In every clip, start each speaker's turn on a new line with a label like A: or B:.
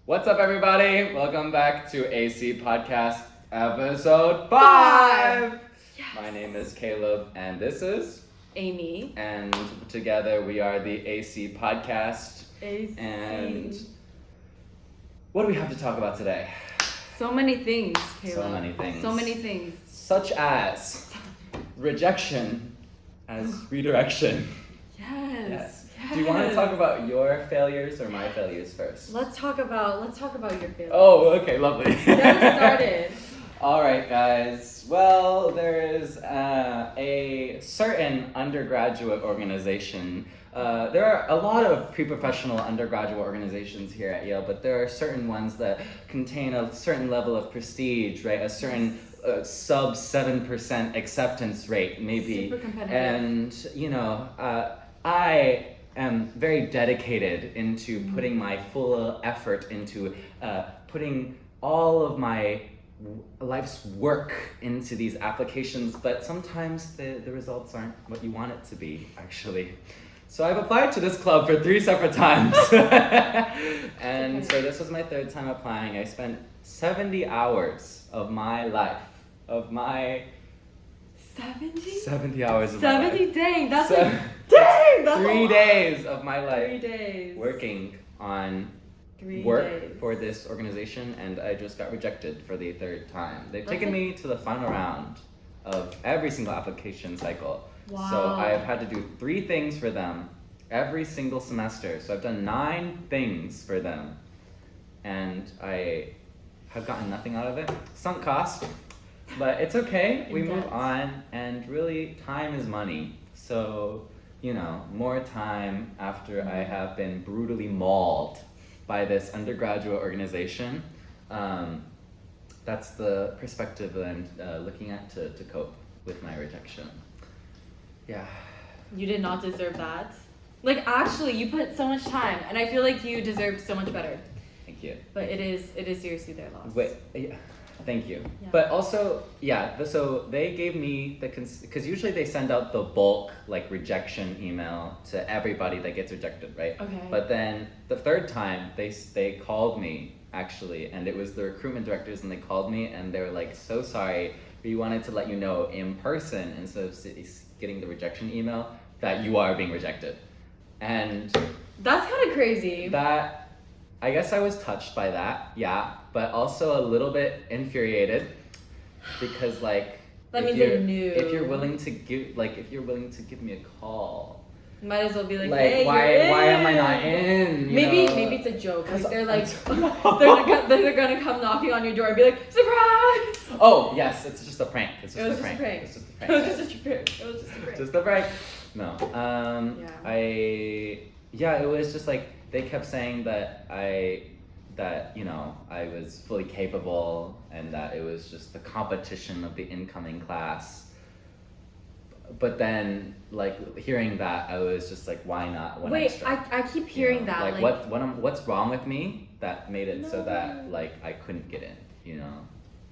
A: What's up, everybody? Welcome back to AC Podcast Episode 5!
B: Yes.
A: My name is Caleb, and this is
B: Amy.
A: And together we are the AC Podcast.
B: AC.
A: And what do we have to talk about today?
B: So many things, Caleb.
A: So many things.
B: So many things.
A: Such as rejection as redirection.
B: Yes.
A: Do you want to talk about your failures or my failures first?
B: Let's talk about your failures.
A: Oh, okay, lovely.
B: Get us started.
A: All right, guys. Well, there is a certain undergraduate organization. There are a lot of pre-professional undergraduate organizations here at Yale, but there are certain ones that contain a certain level of prestige, right? A certain sub 7% acceptance rate, maybe.
B: Super competitive.
A: And, I am very dedicated into putting my full effort into putting all of my life's work into these applications, but sometimes the results aren't what you want it to be, actually. So I've applied to this club for 3 separate times. And so this was my 3rd time applying. I spent 70 hours of my life, 70 hours of my life.
B: 70? Dang, that's
A: So-
B: like, dang, that's
A: 3
B: a lot.
A: days of my life
B: 3 days.
A: working on
B: 3
A: work
B: days.
A: for this organization, and I just got rejected for the 3rd time. They've
B: That's
A: taken
B: like-
A: me to the final round of every single application cycle.
B: Wow.
A: So I've had to do 3 things for them every single semester. So I've done 9 things for them, and I have gotten nothing out of it. Sunk cost, but it's okay. We move
B: Intense.
A: on, and really, time is money. So, more time after I have been brutally mauled by this undergraduate organization. That's the perspective that I'm looking at to cope with my rejection. Yeah.
B: You did not deserve that. Like, actually, you put so much time, and I feel like you deserve so much better.
A: Thank you.
B: But it is seriously their loss.
A: Wait, yeah, thank you.
B: Yeah.
A: But also, so they gave me because usually they send out the bulk rejection email to everybody that gets rejected, right?
B: Okay.
A: But then the 3rd time they called me actually, and it was the recruitment directors, and they called me and they were like, "So sorry, we wanted to let you know in person instead of getting the rejection email that you are being rejected." And
B: That's kind of crazy.
A: that, I guess I was touched by that, yeah, but also a little bit infuriated because
B: That
A: if
B: means
A: you're,
B: they knew.
A: if you're willing to give me a call,
B: Might as well be like, hey,
A: why
B: you're
A: am I
B: in.
A: not in?
B: Maybe it's a joke. Like, they're like,
A: I'm
B: they're gonna come knocking on your door and be like, surprise!
A: Oh yes, it's just a prank. It's
B: It
A: just
B: was
A: a
B: just a
A: prank.
B: prank.
A: It's just a
B: It
A: prank.
B: was just a prank. It was just a prank.
A: Just a prank. No.
B: Yeah.
A: It was just like they kept saying that I was fully capable and that it was just the competition of the incoming class. But then, hearing that, I was just like, why not? One
B: Wait,
A: extra?
B: I keep hearing that.
A: What's wrong with me that made it so that I couldn't get in?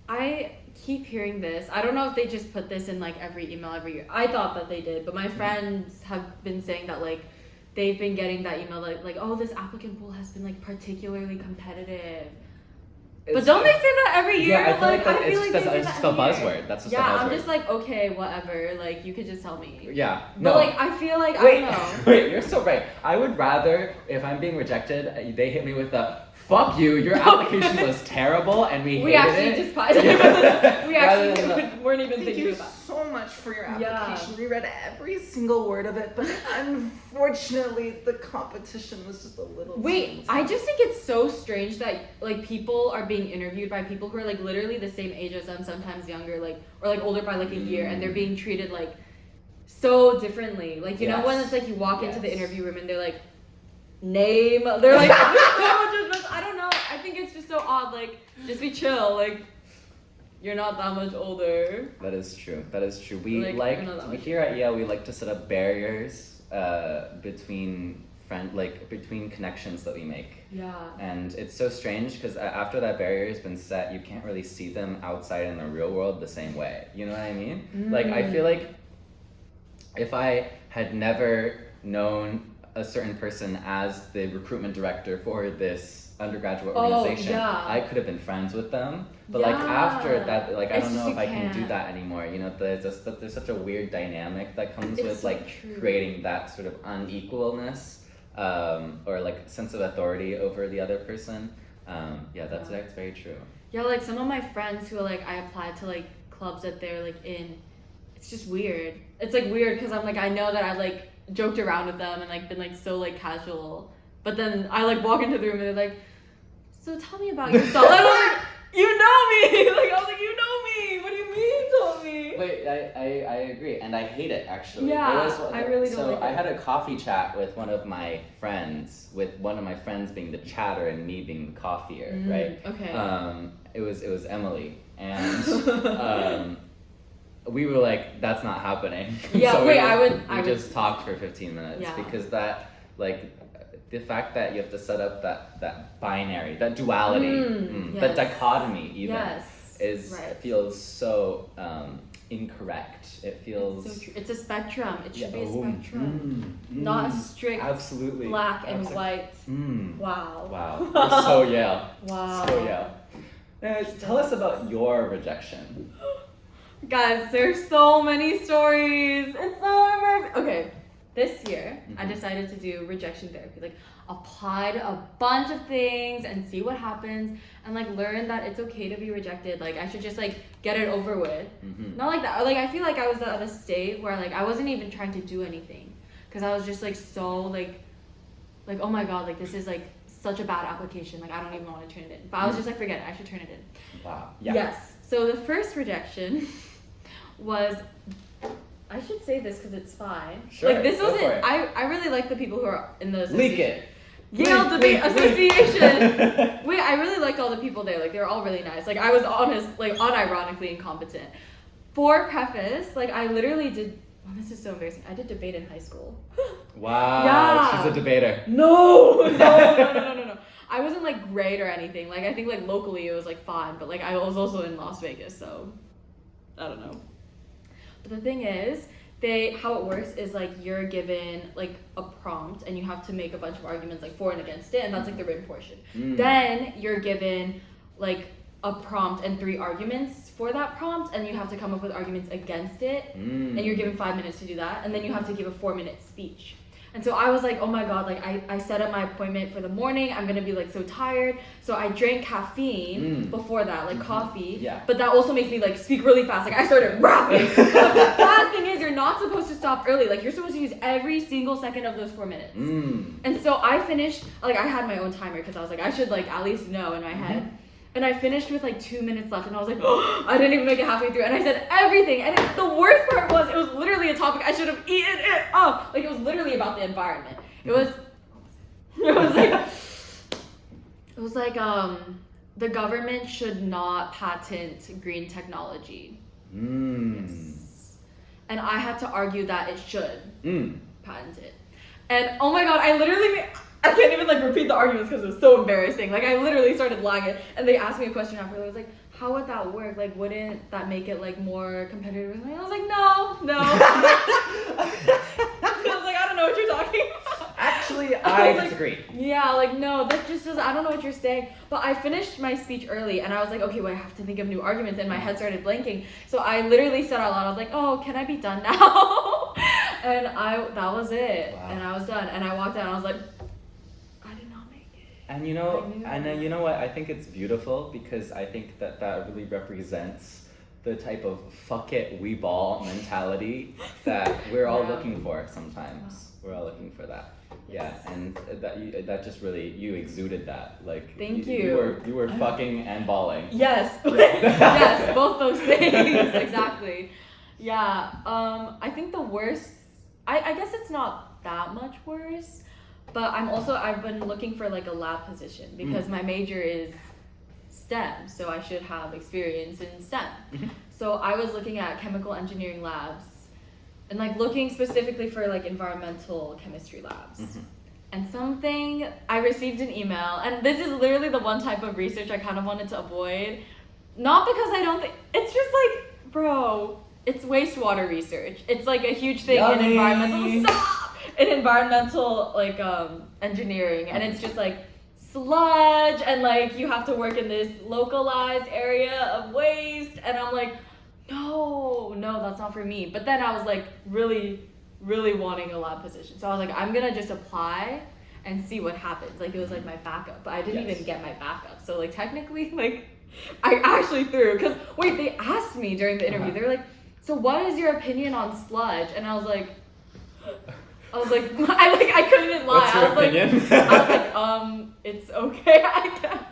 B: I keep hearing this. I don't know if they just put this in every email every year. I thought that they did, but my friends have been saying that they've been getting that email oh, this applicant pool has been particularly competitive. But don't they say that every year?
A: Yeah, I feel
B: I feel
A: it's
B: they say
A: just
B: that
A: a
B: every year.
A: buzzword. That's just
B: Yeah,
A: a buzzword.
B: I'm just okay, whatever. You could just tell me.
A: Yeah.
B: But
A: No.
B: I feel I
A: Wait,
B: don't know.
A: wait, you're so right. I would rather, if I'm being rejected, they hit me with a, "Fuck you, your application was terrible and we hated
B: actually
A: it."
B: just we
A: Rather
B: actually
A: than
B: weren't even
A: Thank
B: thinking
A: you
B: about.
A: so much for your
B: Yeah.
A: application. We read every single word of it, but unfortunately, the competition was just a little.
B: Wait, I just think it's so strange that people are being interviewed by people who are literally the same age as them, sometimes younger, or older by a year, and they're being treated so differently. You know when it's you walk into the
A: Yes.
B: interview room and they're like, name, they're like, I don't know. I think it's just so odd. Just be chill. You're not that much older.
A: That is true. That is true. We
B: We're not that much
A: here at Yale. We like to set up barriers between between connections that we make.
B: Yeah.
A: And it's so strange because after that barrier has been set, you can't really see them outside in the real world the same way. You know what I mean? I feel like if I had never known a certain person as the recruitment director for this undergraduate
B: Oh,
A: organization,
B: yeah.
A: I could have been friends with them. But like after that, like I
B: It's
A: don't know
B: just
A: if I
B: you
A: can do
B: can't.
A: that anymore. You know, there's such a weird dynamic that comes
B: It's
A: with
B: so
A: like
B: true.
A: creating that sort of unequalness, or like sense of authority over the other person. That's very true.
B: Yeah, like some of my friends who like I applied to like clubs that they're like in, it's just weird. It's like weird because I'm like I know that I've like joked around with them and like been like so like casual, but then I like walk into the room and they're like, so tell me about yourself. And I was like, you know me. Like I was like, you know me. What do you mean you told me?
A: Wait, I agree, and I hate it actually.
B: Yeah, I really don't
A: So
B: like
A: I
B: it.
A: had a coffee chat with one of my friends, with one of my friends being the chatter and me being the coffeer, right?
B: Okay.
A: It was Emily, and we were like, that's not happening.
B: Yeah,
A: So
B: wait,
A: we just talked for 15 minutes
B: Yeah.
A: because that like. The fact that you have to set up that binary, that duality, that
B: yes.
A: dichotomy even,
B: Yes.
A: it feels so incorrect. It feels...
B: It's so true. It's a spectrum. It should be a
A: oh,
B: spectrum. Not a strict
A: absolutely.
B: black and white. Wow.
A: Wow. You're so Yale.
B: Wow.
A: So Yale. Tell us about your rejection.
B: Guys, there's so many stories. It's so embarrassing. Okay, this year I decided to do rejection therapy. Like, apply to a bunch of things and see what happens, and like learn that it's okay to be rejected. Like, I should just like get it over with. Not like that. Like, I feel like I was at a state where like I wasn't even trying to do anything because I was just like so like oh my god, like this is like such a bad application. Like, I don't even want to turn it in. But I was just like, forget it. I should turn it in.
A: Wow. Yeah.
B: Yes. So the first rejection was, I should say this because it's fine.
A: Sure,
B: Like, this
A: go
B: wasn't,
A: for it.
B: I really like the people who are in the
A: Leak it.
B: Yale
A: Leak,
B: Debate
A: leak,
B: Association. Wait, I really liked all the people there. Like, they were all really nice. Like, I was honest, like, unironically incompetent. For preface, like, I literally did, oh, this is so embarrassing. I did debate in high school.
A: Wow.
B: Yeah.
A: She's a debater.
B: No. I wasn't like great or anything. Like, I think like locally it was like fine, but like I was also in Las Vegas, so I don't know. But the thing is, how it works is like you're given like a prompt and you have to make a bunch of arguments like for and against it, and that's like the written portion. Then you're given like a prompt and 3 arguments for that prompt, and you have to come up with arguments against it, and you're given 5 minutes to do that, and then you have to give a 4-minute speech. And so I was like, oh my god, like I set up my appointment for the morning. I'm gonna be like so tired. So I drank caffeine before that, like coffee.
A: Yeah.
B: But that also makes me like speak really fast. Like, I started rapping. But the bad thing is, you're not supposed to stop early. Like, you're supposed to use every single second of those 4 minutes. And so I finished, like, I had my own timer because I was like, I should like at least know in my head. And I finished with like 2 minutes left, and I was like, oh, I didn't even make it halfway through. And I said everything. And the worst part was, it was literally a topic I should have eaten it up. Like, it was literally about the environment. It was like, the government should not patent green technology. Yes. And I had to argue that it should patent it. And oh my god, I can't even like repeat the arguments because it was so embarrassing. Like, I literally started lagging, and they asked me a question after. I was like, how would that work? Like, wouldn't that make it like more competitive? And I was like, no. I was like, I don't know what you're talking about.
A: Actually, I
B: like,
A: disagree.
B: Yeah, like, no, that just doesn't, I don't know what you're saying. But I finished my speech early, and I was like, okay, well, I have to think of new arguments, and my head started blanking. So I literally said out loud, I was like, oh, can I be done now? And that was it.
A: Wow.
B: And I was done. And I walked out, and I was like,
A: And you know what? I think it's beautiful because I think that really represents the type of fuck it, we ball mentality that we're all looking for sometimes. We're all looking for that. Yeah, and that just really, you exuded that. Like,
B: thank you.
A: You were fucking and balling.
B: Yes. Yes, both those things. Exactly. Yeah. I think the worst, I guess it's not that much worse. But I've been looking for like a lab position because my major is STEM, so I should have experience in STEM. So I was looking at chemical engineering labs and like looking specifically for like environmental chemistry labs. And I received an email, and this is literally the one type of research I kind of wanted to avoid. Not because I don't think, it's just like, bro, it's wastewater research. It's like a huge thing in environmental like engineering, and it's just like sludge and like you have to work in this localized area of waste, and I'm like, no, that's not for me. But then I was like really wanting a lab position, so I was like, I'm gonna just apply and see what happens. Like it was like my backup, but I didn't even get my backup, so like technically like I actually threw, because wait, they asked me during the interview, they were like, so what is your opinion on sludge? And I was like I couldn't lie.
A: What's your opinion?
B: I was like, it's okay, I guess.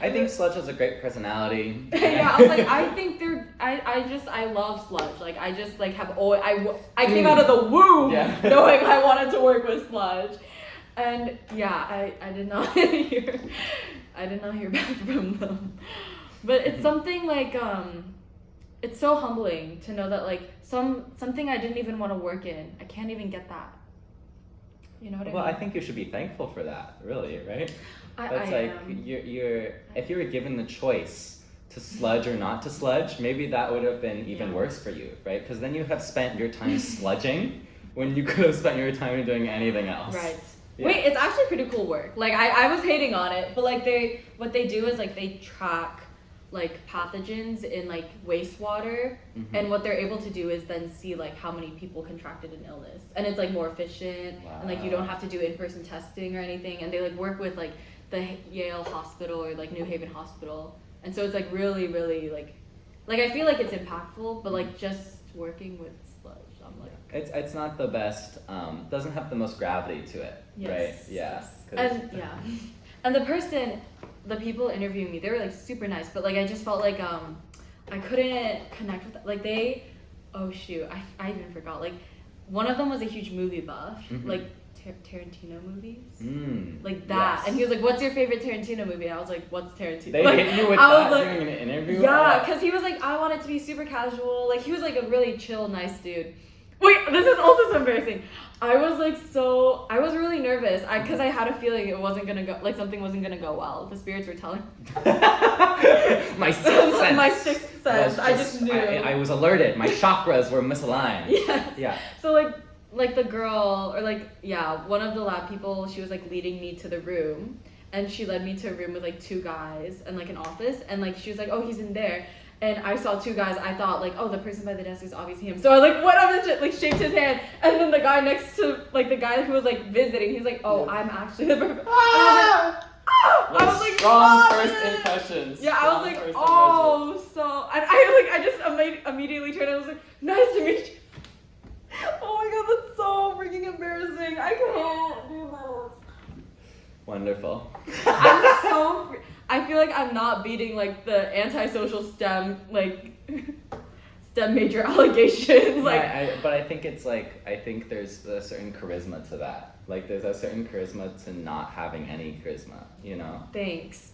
A: I think sludge has a great personality.
B: Yeah, I was like, I think I love sludge. Like I just like have always, I came out of the womb knowing I wanted to work with sludge. And yeah, I did not hear back from them. But it's something like it's so humbling to know that like something I didn't even want to work in, I can't even get that. You know what I mean?
A: Well, I think you should be thankful for that, really, right? That's you're if you were given the choice to sludge or not to sludge, maybe that would have been even worse for you, right? Because then you have spent your time sludging when you could have spent your time doing anything else.
B: Right.
A: Yeah.
B: Wait, it's actually pretty cool work. Like I was hating on it, but like what they do is like they track like pathogens in like wastewater, and what they're able to do is then see like how many people contracted an illness, and it's like more efficient.
A: Wow.
B: And like you don't have to do in-person testing or anything, and they like work with like the Yale hospital or like New Haven hospital, and so it's like really like I feel like it's impactful, but like just working with sludge, I'm like
A: it's not the best, doesn't have the most gravity to it, right? Yeah.
B: Yes. And the people interviewing me, they were like super nice, but like I just felt like I couldn't connect with them. Like oh shoot, I even forgot. Like one of them was a huge movie buff, like Tarantino movies, like that.
A: Yes.
B: And he was like, "What's your favorite Tarantino movie?" And I was like, "What's Tarantino?"
A: They
B: like,
A: hit you with
B: I
A: that
B: was like,
A: during an interview?
B: Yeah, because he was like, "I want it to be super casual." Like he was like a really chill, nice dude. Wait, this is also so embarrassing. I was really nervous because I had a feeling it wasn't gonna go, like something wasn't gonna go well. The spirits were telling.
A: My sixth sense.
B: My sixth sense. I just knew.
A: I was alerted. My chakras were misaligned.
B: Yes.
A: Yeah.
B: So like the girl, or like, one of the lab people, she was like leading me to the room, and she led me to a room with like two guys and like an office, and like she was like, "Oh, he's in there." And I saw two guys. I thought like, oh, the person by the desk is obviously him. So I like went up and like shaked his hand, and then the guy next to like the guy who was like visiting, he's like, "Oh, I'm actually the person." I was like,
A: strong first impressions.
B: Yeah, I was like, oh, so I just immediately turned and I was like, "Nice to meet you." Oh my god, that's so freaking embarrassing. I can't do this.
A: Wonderful.
B: I feel like I'm not beating like the antisocial STEM major allegations. Like,
A: but I think it's like, I think there's a certain charisma to that. Like there's a certain charisma to not having any charisma, you know?
B: Thanks.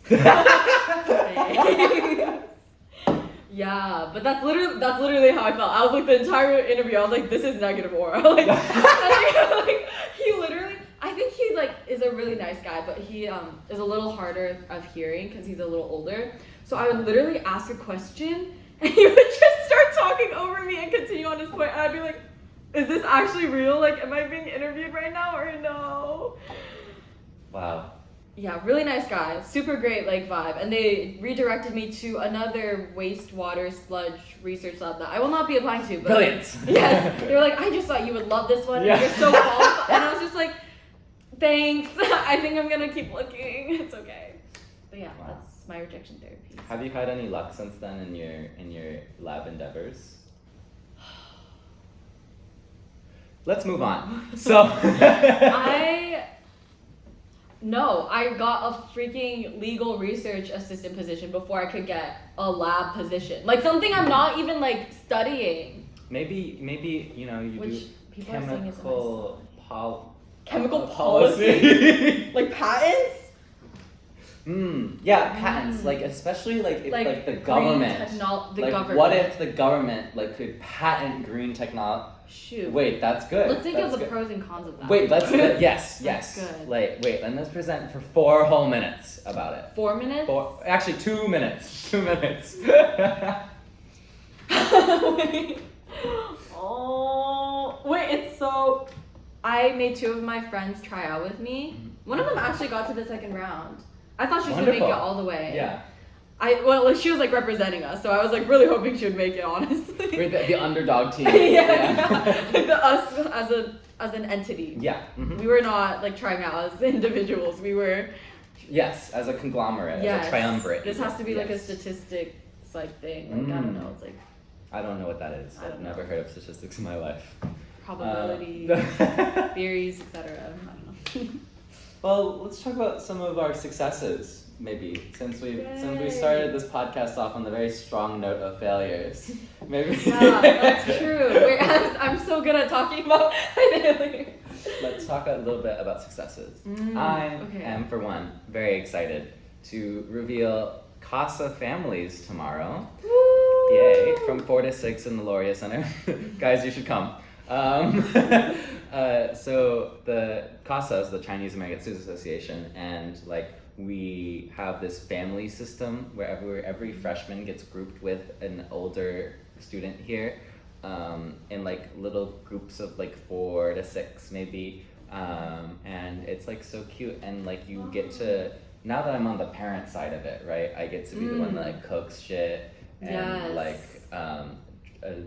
B: Yeah, but that's literally how I felt. I was like the entire interview, I was like, this is negative aura. Like, like he literally, I think he like is a really nice guy, but he is a little harder of hearing because he's a little older. So I would literally ask a question and he would just start talking over me and continue on his point, and I'd be like, is this actually real? Like, am I being interviewed right now or no?
A: Wow.
B: Yeah, really nice guy, super great like vibe, and they redirected me to another wastewater sludge research lab that I will not be applying to. But
A: Brilliant.
B: Yes, they were like, I just thought you would love this one. Yeah. You're so qualified, and I was just like, thanks. I think I'm gonna keep looking. It's okay. But yeah, that's my rejection therapy.
A: Have you had any luck since then in your lab endeavors? Let's move on. So
B: No, I got a freaking legal research assistant position before I could get a lab position. Like something I'm not even like studying.
A: Maybe you know you
B: Which
A: do
B: people are saying is
A: chemical
B: policy? Like patents?
A: Yeah, patents. Like especially like if like the government.
B: Government.
A: What if the government like could patent green technology?
B: Shoot.
A: Wait, that's good.
B: Let's think of the pros and cons of that.
A: Wait, yes.
B: That's good.
A: Like, wait, and let's present for 4 whole minutes about it.
B: 4 minutes?
A: Actually, 2 minutes. 2 minutes.
B: Wait, it's so... I made 2 of my friends try out with me, One of them actually got to the second round. I thought she was gonna make it all the way.
A: Yeah.
B: She was like representing us, so I was like really hoping she would make it. Honestly.
A: We're the underdog team.
B: Us as an entity.
A: Yeah. Mm-hmm.
B: We were not like trying out as individuals. We were.
A: Yes, as a conglomerate, as a triumvirate.
B: This has to be like a statistics like thing. Like I don't know. It's like.
A: I don't know what that is. I've never heard of statistics in my life.
B: Probability, theories, etc. I don't know.
A: Well, let's talk about some of our successes, maybe, since we started this podcast off on the very strong note of failures. Maybe.
B: Yeah, that's true. I'm so good at talking about failures.
A: Let's talk a little bit about successes. I am, for one, very excited to reveal CASA families tomorrow.
B: Woo!
A: Yay! From 4 to 6 in the Laurier Center. Guys, you should come. So the CASA is the Chinese American Students Association, and like we have this family system where every freshman gets grouped with an older student here, in like little groups of like 4 to 6 maybe, and it's like so cute, and like you get to, now that I'm on the parent side of it, right, I get to be the one that like cooks shit and like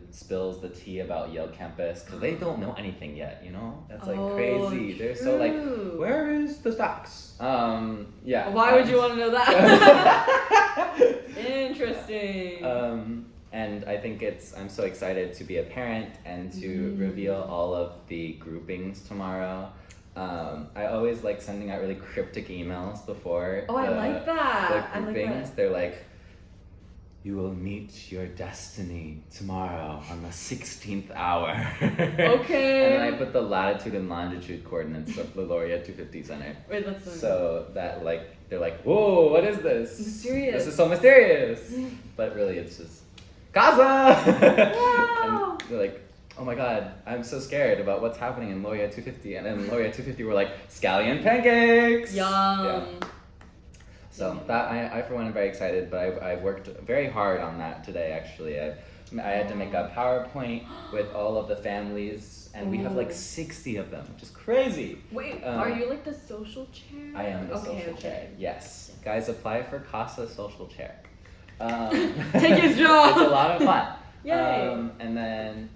A: spills the tea about Yale campus, because they don't know anything yet, you know? That's like crazy.
B: True.
A: They're so like, where is the stocks? Yeah.
B: Why would you want to know that? Interesting.
A: And I think I'm so excited to be a parent and to reveal all of the groupings tomorrow. I always like sending out really cryptic emails before
B: I like that.
A: the groupings.
B: I like that.
A: They're like, you will meet your destiny tomorrow on the 16th hour.
B: Okay.
A: And then I put the latitude and longitude coordinates of the Laurier 250 Center.
B: Wait, that's
A: so that like, they're like, whoa, what is this?
B: Mysterious.
A: This is so mysterious. But really it's just, CASA!
B: Wow.
A: And they're like, oh my god, I'm so scared about what's happening in Laurier 250. And then Laurier 250 were like, scallion pancakes!
B: Yum.
A: Yeah. So that I for one am very excited, but I've worked very hard on that today actually. I had to make a PowerPoint with all of the families, and we have like 60 of them, which is crazy.
B: Wait, are you like the social chair?
A: I am the social chair, yes. Guys, apply for CASA social chair.
B: Take his job!
A: It's a lot of fun.
B: Yay!
A: And then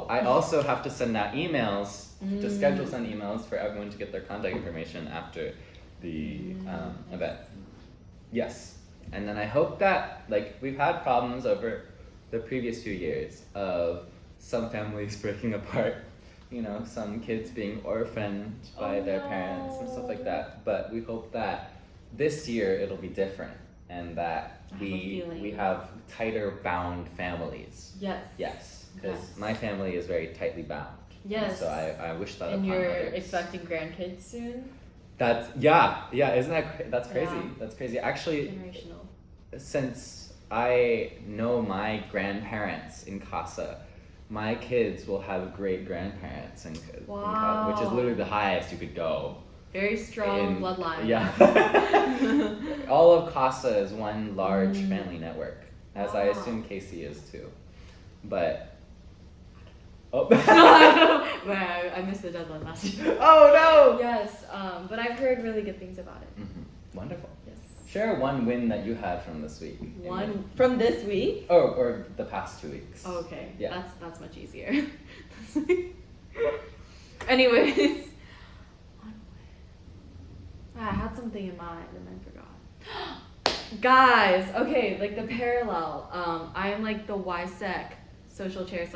A: I also have to send out emails, to send emails for everyone to get their contact information after the event. Yes. And then I hope that, like, we've had problems over the previous few years of some families breaking apart, you know, some kids being orphaned by their parents and stuff like that. But we hope that this year it'll be different, and that we have tighter bound families.
B: Yes.
A: Yes. Because my family is very tightly bound.
B: Yes.
A: So I wish that
B: and
A: upon
B: you're
A: others.
B: expecting grandkids soon?
A: That's isn't that's crazy?
B: Yeah.
A: That's crazy. Actually,
B: generational.
A: Since I know my grandparents in CASA, my kids will have great grandparents in CASA, which is literally the highest you could go.
B: Very strong bloodline.
A: Yeah. All of CASA is one large family network, as I assume Casey is too. But
B: I missed the deadline last year.
A: Oh no!
B: Yes, but I've heard really good things about it.
A: Mm-hmm. Wonderful.
B: Yes.
A: Share one win that you had from this week.
B: One from this week?
A: Or the past 2 weeks.
B: Oh, okay.
A: Yeah.
B: That's much easier. Anyways. I had something in mind and I forgot. Guys, okay, like the parallel. I am like the YSEC social chair /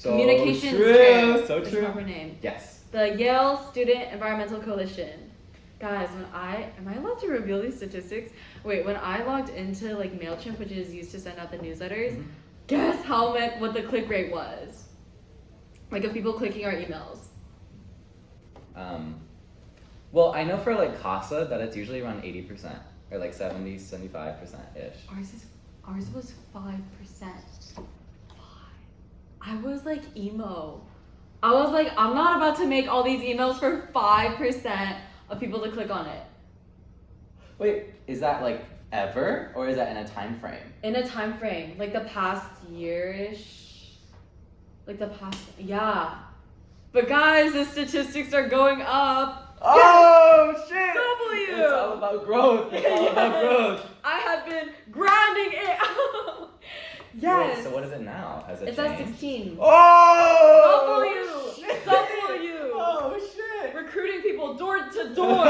B: communications chair.
A: So
B: is
A: true.
B: the proper name.
A: Yes.
B: The Yale Student Environmental Coalition. Guys, am I allowed to reveal these statistics? Wait, when I logged into like MailChimp, which is used to send out the newsletters, guess what the click rate was? Like of people clicking our emails.
A: Well, I know for like CASA that it's usually around 80% or like 70, 75%-ish.
B: Ours was 5%. I was like emo. I was like, I'm not about to make all these emails for 5% of people to click on it.
A: Wait, is that like ever, or is that in a time frame?
B: In a time frame, like the past year-ish. Like the past, yeah. But guys, the statistics are going up.
A: Oh shit!
B: W.
A: It's all about growth. It's all about growth.
B: I have been grinding it out. Yes.
A: Wait, so what is it now? Has it
B: It's
A: changed?
B: at 16.
A: Oh!
B: W.
A: Oh shit!
B: Recruiting people door to door.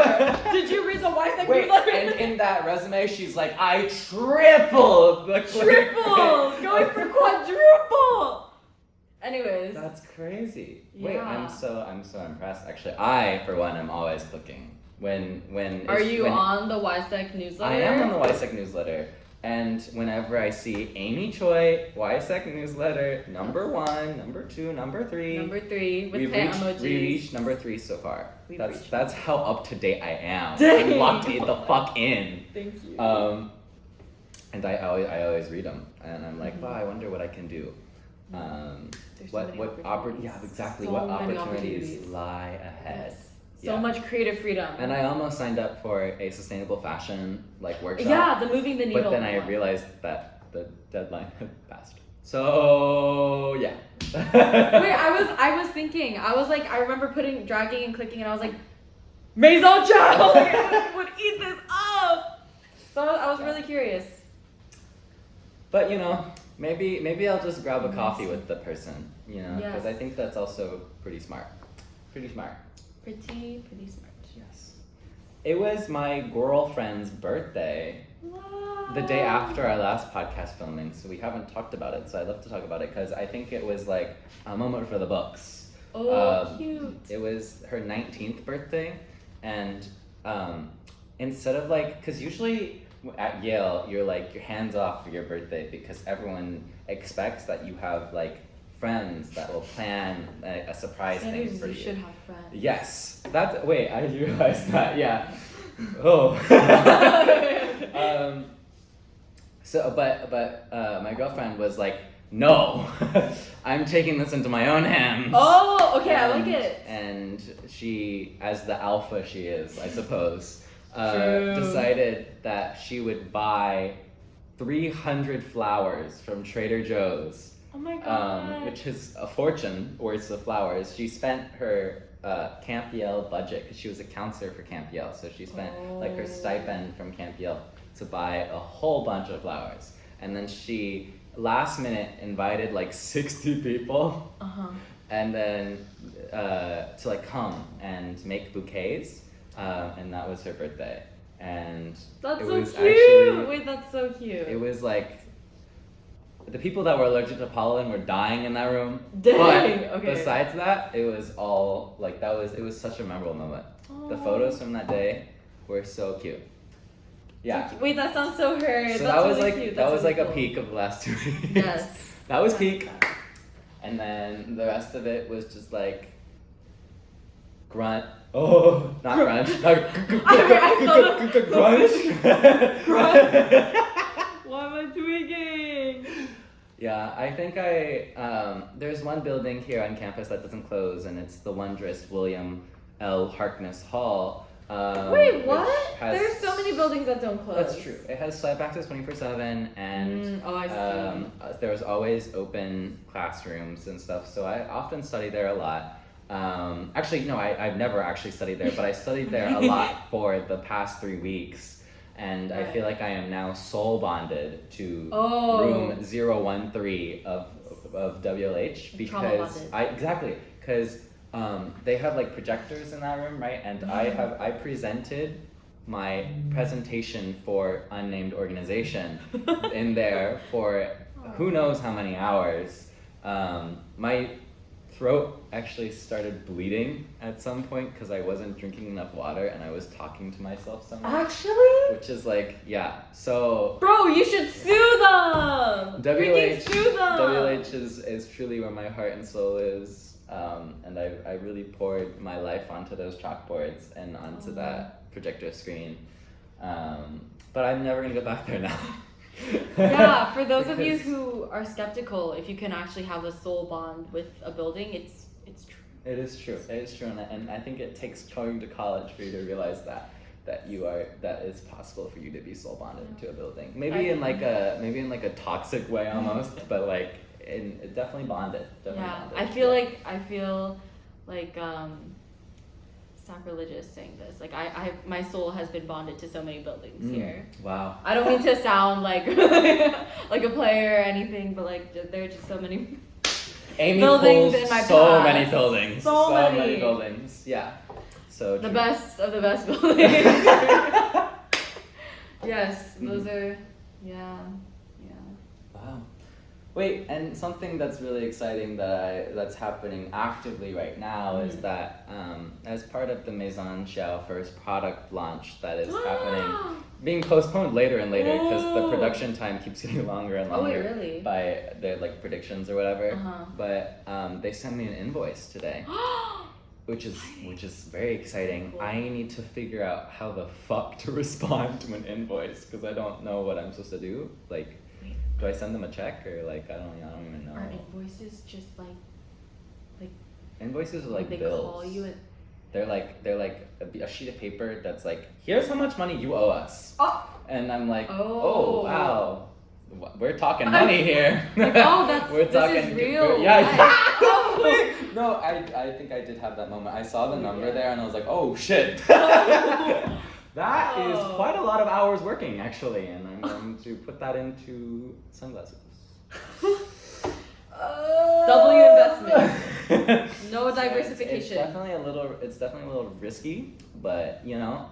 B: Did you read the YSEC
A: Wait,
B: newsletter?
A: and in that resume, she's like, I tripled the click
B: Triple!
A: rate."
B: Going for quadruple! Anyways.
A: That's crazy. Wait,
B: Yeah.
A: I'm so impressed. Actually, I for one am always clicking. When
B: Are
A: it's-
B: you
A: when-
B: on the YSEC newsletter?
A: I am on the YSEC newsletter. And whenever I see Amy Choi, YSEC newsletter, number 1, number 2, number 3.
B: Number 3 with
A: We've
B: pant
A: reached,
B: emojis.
A: we reached number 3 so far.
B: We've
A: That's
B: reached
A: that's how up to date I am.
B: Dang.
A: I'm locked it the fuck in.
B: Thank you.
A: And I always read them, and I'm like, wow, I wonder what I can do.
B: There's so many
A: what
B: opportunities.
A: yeah, exactly.
B: So
A: What
B: many
A: opportunities lie ahead?
B: Yes. So
A: Yeah.
B: much creative freedom.
A: And I almost signed up for a sustainable fashion workshop.
B: Yeah, the moving the needle.
A: But then I
B: one.
A: realized that the deadline had passed. So yeah.
B: Wait, I was thinking. I was like, I remember dragging and clicking, and I was like, Maison Chow would eat this up. So I was really curious.
A: But maybe I'll just grab a coffee with the person, because
B: Yes.
A: I think that's also pretty smart. Pretty smart.
B: Pretty smart.
A: Yes. It was my girlfriend's birthday the day after our last podcast filming, so we haven't talked about it. So I'd love to talk about it because I think it was like a moment for the books.
B: Oh, cute.
A: It was her 19th birthday, and instead of because usually at Yale you're your hands off for your birthday because everyone expects that you have friends that will plan a surprise thing for
B: You
A: you.
B: should have friends.
A: Yes, wait, I realized that. Yeah. Oh. But my girlfriend was like, no, I'm taking this into my own hands.
B: Oh, okay, I like it.
A: And she, as the alpha she is, I suppose,
B: True.
A: decided that she would buy 300 flowers from Trader Joe's.
B: Oh my god.
A: Which is a fortune worth of flowers. She spent her Camp Yale budget because she was a counselor for Camp Yale, so she spent her stipend from Camp Yale to buy a whole bunch of flowers, and then she last minute invited 60 people, and then to come and make bouquets, and that was her birthday, and
B: That's
A: it
B: so
A: was
B: cute.
A: actually
B: Wait, that's so cute.
A: it was the people that were allergic to pollen were dying in that room.
B: Dang,
A: But
B: okay.
A: besides that, it was all it was such a memorable moment. The photos from that day were so cute. Yeah.
B: So wait, that sounds so her.
A: So
B: That's
A: that was
B: really cute.
A: that
B: That's
A: was
B: really
A: a
B: cool.
A: peak of the last 2 weeks.
B: Yes.
A: That was peak. And then the rest of it was just grunt. Oh, not grunge. Grunge.
B: What am I tweaking?
A: Yeah, I think there's one building here on campus that doesn't close, and it's the wondrous William L. Harkness Hall.
B: Wait, what?
A: which has-
B: There's so many buildings that don't close.
A: That's true. It has Swipe access 24/7, and
B: I see.
A: there's always open classrooms and stuff. So I often study there a lot. Actually, no, I've never actually studied there, but I studied there a lot for the past 3 weeks. And I feel like I am now soul bonded to room 013 of WLH because they have projectors in that room, right? And I presented my presentation for unnamed organization in there for who knows how many hours. My throat actually started bleeding at some point because I wasn't drinking enough water and I was talking to myself so much.
B: Actually?
A: Which is so.
B: Bro, you should sue them! Freaking sue them!
A: WLH is truly where my heart and soul is. And I really poured my life onto those chalkboards and onto that projector screen. But I'm never gonna go back there now.
B: Yeah, for those of you who are skeptical, if you can actually have a soul bond with a building, it's true.
A: It is true. It is true, and I think it takes going to college for you to realize that it's possible for you to be soul bonded to a building. Maybe in a toxic way almost, but it definitely bonded. Definitely
B: Yeah,
A: bonded.
B: I feel like sacrilegious saying this. Like my soul has been bonded to so many buildings here.
A: Wow.
B: I don't mean to sound like like a player or anything, but like there are just so many
A: Amy
B: buildings
A: pulls
B: in my
A: so
B: past.
A: many buildings.
B: So many.
A: many buildings. Yeah. So
B: The
A: true.
B: best of the best buildings. Yes, those are yeah.
A: Wow. Wait, and something that's really exciting that's happening actively right now is that as part of the Maison Xiao first product launch that is happening, being postponed later and later because the production time keeps getting longer and
B: Oh,
A: longer
B: wait, really?
A: by their like predictions or whatever.
B: Uh-huh.
A: But they sent me an invoice today. Which is very exciting.
B: Cool.
A: I need to figure out how the fuck to respond to an invoice because I don't know what I'm supposed to do. Like, do I send them a check or like I don't even know.
B: Are invoices just like
A: Invoices are like
B: they
A: bills.
B: call you and
A: They're like a sheet of paper that's like, here's how much money you owe us.
B: oh
A: And I'm like,
B: Oh.
A: wow, we're talking money here.
B: like, oh that's
A: We're
B: this
A: talking
B: is real.
A: Yeah.
B: Life. Oh.
A: No, I think I did have that moment. I saw the number there and I was like, oh shit. That is quite a lot of hours working actually, and I'm going to put that into sunglasses.
B: Double your investment. No
A: So
B: diversification.
A: It's definitely a little risky, but you know,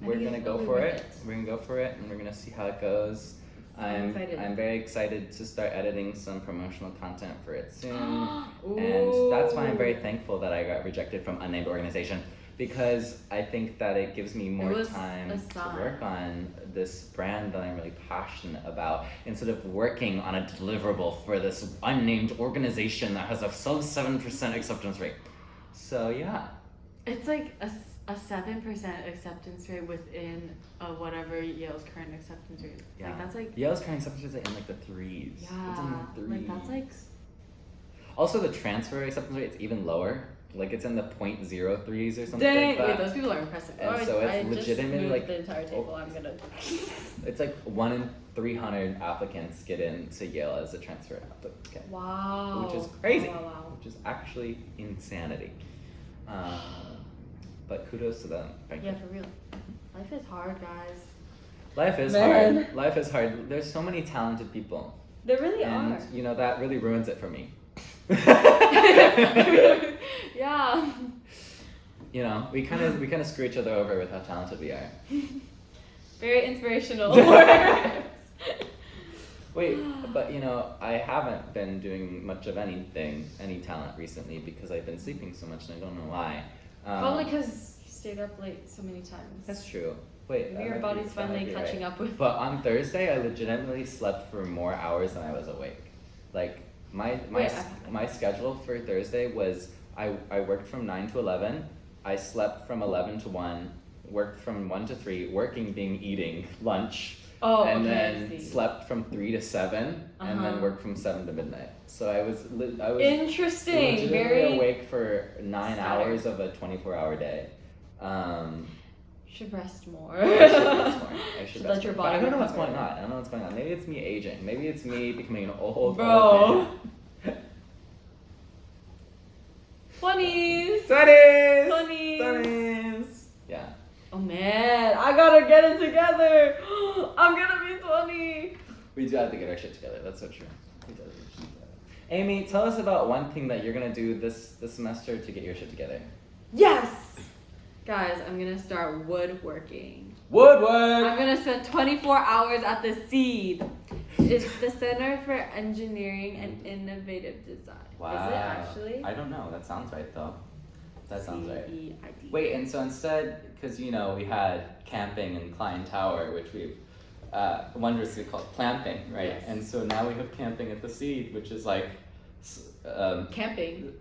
A: we're
B: think
A: gonna
B: it's
A: go
B: totally
A: for
B: worth
A: it.
B: it.
A: We're gonna go for it, and we're gonna see how it goes.
B: I'm excited.
A: I'm very excited to start editing some promotional content for it soon.
B: Ooh.
A: And that's why I'm very thankful that I got rejected from unnamed organization, because I think that it gives me more
B: was
A: time
B: a
A: to
B: sign.
A: work on this brand that I'm really passionate about instead of working on a deliverable for this unnamed organization that has a sub 7% acceptance rate. So yeah.
B: It's like a 7% acceptance rate within whatever Yale's current acceptance rate.
A: Yeah.
B: Like that's like
A: Yale's current acceptance rate in like the threes. It's in the threes.
B: like that's like
A: Also, the transfer acceptance rate is even lower. Like it's in the 0.03s or something
B: dang.
A: like that.
B: Wait, those people are impressive.
A: And so it's
B: I
A: legitimately
B: just moved
A: like
B: the entire table. I'm gonna.
A: it's like 1 in 300 applicants get into Yale as a transfer applicant.
B: Wow.
A: Which is crazy.
B: Wow.
A: Which is actually insanity. But kudos to them. Thank
B: Yeah,
A: you.
B: for real. Life is hard, guys.
A: Life is
B: Man.
A: hard. Life is hard. There's so many talented people.
B: There really
A: And
B: are.
A: you know that really ruins it for me.
B: Yeah.
A: You know, we kind of screw each other over with how talented we are.
B: Very inspirational words.
A: Wait, but you know, I haven't been doing much of any talent recently because I've been sleeping so much and I don't know why.
B: Probably because you stayed up late so many times.
A: That's true. Wait,
B: Maybe your body's finally catching up with.
A: But on Thursday, I legitimately slept for more hours than I was awake. Like my schedule for Thursday was I worked from 9 to 11. I slept from 11 to 1. Worked from 1 to 3. Working being eating lunch.
B: Oh,
A: And
B: okay, I
A: then
B: see.
A: slept from 3 to 7, and then worked from 7 to midnight. So I was
B: Interesting.
A: legitimately
B: Very.
A: awake for 9
B: Scattered.
A: hours of a 24-hour day.
B: You should rest more.
A: I should rest more. I should
B: Should
A: rest
B: let your
A: more. But
B: body
A: I don't know what's
B: recover.
A: going on. I don't know what's going on. Maybe it's me aging. Maybe it's me becoming an old
B: Bro.
A: man.
B: 20s.
A: 20s!
B: 20s.
A: 20s! Yeah.
B: Oh man, I gotta get it together. I'm gonna be 20.
A: We do have to get our shit together. That's so true. We do have to get our shit together. Amy, tell us about one thing that you're gonna do this semester to get your shit together.
B: Yes! Guys, I'm gonna start woodworking.
A: Woodwork!
B: I'm gonna spend 24 hours at the SEED. It's the Center for Engineering and Innovative Design.
A: Wow.
B: Is it actually?
A: I don't know. That sounds right though. That sounds right.
B: CEID.
A: Wait, and so instead, because you know we had camping in Klein Tower, which we've wondrously called clamping, right?
B: Yes.
A: And so now we have camping at the Seed, which is like.
B: Camping.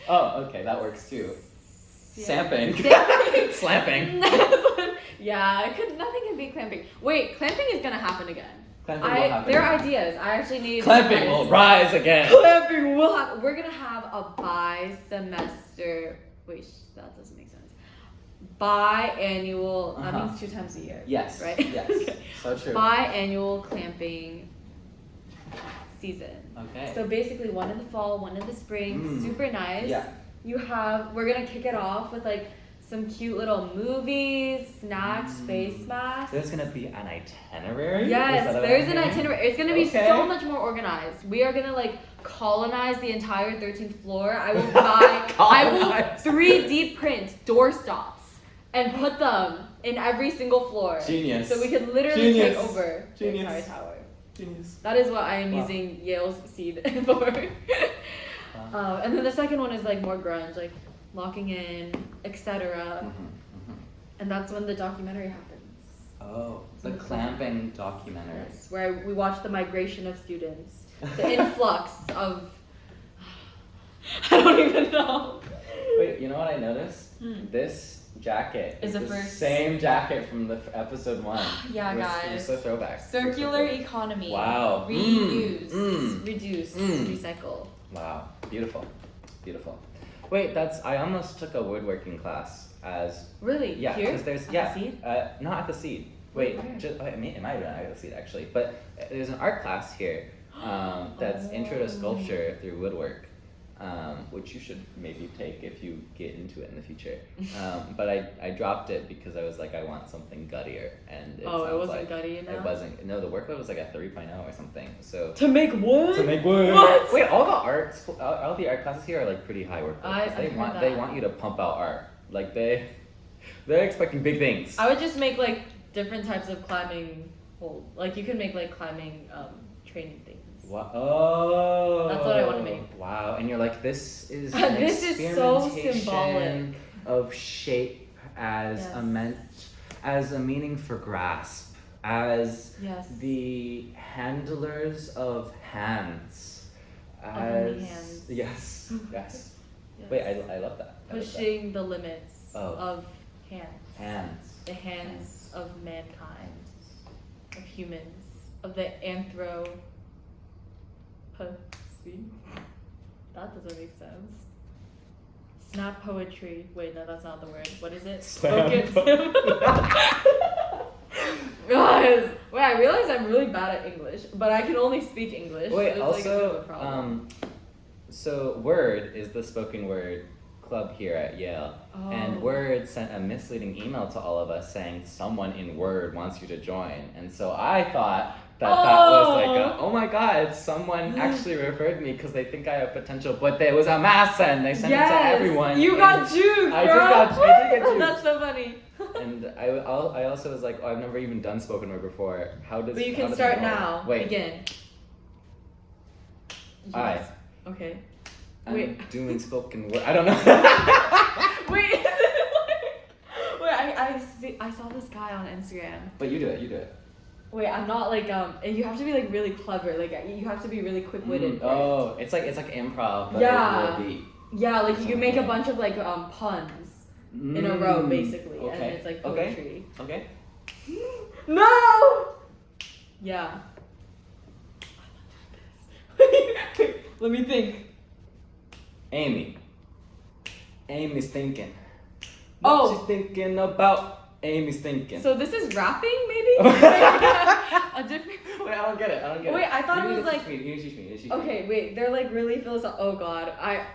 A: Oh, okay, that works too.
B: Yeah.
A: Samping.
B: Samping.
A: Slamping.
B: Yeah, nothing can beat clamping. Wait, clamping is gonna happen again.
A: Clamping will happen.
B: There are ideas. I actually need.
A: Clamping
B: advice.
A: will rise again.
B: Clamping will happen. We're gonna have a bi-semester. Wait, that doesn't make sense. Biannual. That
A: Uh-huh.
B: means 2 times a year.
A: Yes.
B: Right.
A: Yes. So true.
B: Biannual clamping season.
A: Okay.
B: So basically, one in the fall, one in the spring. Super nice.
A: Yeah.
B: We're gonna kick it off with like some cute little movies, snacks, face masks.
A: There's gonna be an itinerary?
B: Yes, there's an itinerary. It's gonna be
A: Okay.
B: so much more organized. We are gonna like colonize the entire 13th floor. I will buy, I will 3D print doorstops and put them in every single floor.
A: Genius.
B: So we can literally
A: Genius.
B: take over the
A: Genius.
B: entire tower.
A: Genius.
B: That is what I am using Yale's seed for. And then the second one is like more grunge, like locking in, etc. And that's when the documentary happens.
A: Oh, the clamping documentary.
B: Yes, where we watch the migration of students, the influx of. I don't even know.
A: Wait, you know what I noticed? This jacket
B: Is
A: the
B: the first-
A: same jacket from the episode 1.
B: Yeah,
A: We're
B: guys.
A: so throwback.
B: Circular economy.
A: Wow.
B: Reuse.
A: Mm.
B: Reduce.
A: Mm.
B: Recycle.
A: Wow, beautiful, beautiful. Wait, I almost took a woodworking class as
B: Really?
A: yeah,
B: Here?
A: because there's
B: At
A: yeah,
B: the Seed?
A: not at the Seed. Wait,
B: Where?
A: it might have been at the Seed actually, but there's an art class here that's Intro to Sculpture through Woodwork, which you should maybe take if you get into it in the future. But I dropped it because I was like, I want something guttier, and it
B: wasn't
A: like
B: gutty enough?
A: It wasn't. No, the workload was like a 3.0 or something. So
B: To make wood?
A: to make wood.
B: What?
A: Wait, all the art classes here are like pretty high workload. 'Cause
B: I've
A: they
B: heard
A: want
B: that.
A: they want you to pump out art. Like they're expecting big things.
B: I would just make like different types of climbing hold. Like you can make like climbing training things.
A: Wow. Oh.
B: That's what I wanna make.
A: Wow. And you're like, this is an
B: This is so
A: experimentation
B: symbolic.
A: of shape as
B: Yes.
A: as a meaning for grasp, as
B: Yes.
A: the handlers of hands.
B: only hands.
A: Yes. Yes.
B: Yes.
A: Wait, I love that. I love that.
B: Pushing the limits
A: Of
B: of hands.
A: Hands.
B: The hands of mankind, of humans, of the anthropocene. That doesn't make sense. Snap poetry. Wait, no, that's not the word. What is it?
A: Slam
B: Spoken. Guys, wait, I realize I'm really bad at English, but I can only speak English.
A: Wait,
B: so it's like a bit of a
A: also,
B: problem.
A: so Word is the spoken word club here at Yale, and
B: Oh.
A: Word sent a misleading email to all of us saying someone in Word wants you to join, and so I thought that was like, oh my god, someone actually referred me because they think I have potential, but there was a mass send, they sent it to everyone.
B: You
A: and
B: got juked, bro.
A: I did get juked.
B: That's so funny.
A: And I also was like, oh, I've never even done spoken word before.
B: But you
A: how
B: can
A: does
B: start
A: it go?
B: now.
A: Wait,
B: Begin.
A: I.
B: Yes. Okay.
A: I'm
B: Wait.
A: doing spoken word. I don't know.
B: Wait. Wait. I saw this guy on Instagram.
A: But you do it. You do it.
B: Wait, I'm not like and you have to be like really clever. Like you have to be really quick-witted. for it.
A: Oh, it's like improv, but
B: Yeah.
A: with a beat.
B: Yeah, like you can make a bunch of like puns in a row basically, and
A: Okay.
B: it's like
A: Okay.
B: poetry.
A: Okay.
B: No. Yeah. Let me think.
A: Amy's thinking.
B: Oh.
A: What you thinking about? Amy's thinking.
B: So this is rapping, maybe? A different.
A: Wait, I don't get it.
B: Wait, I thought
A: You
B: it
A: need
B: was
A: to
B: like.
A: teach me. You need to teach me.
B: Okay, wait. They're like really philosophical. Oh God, I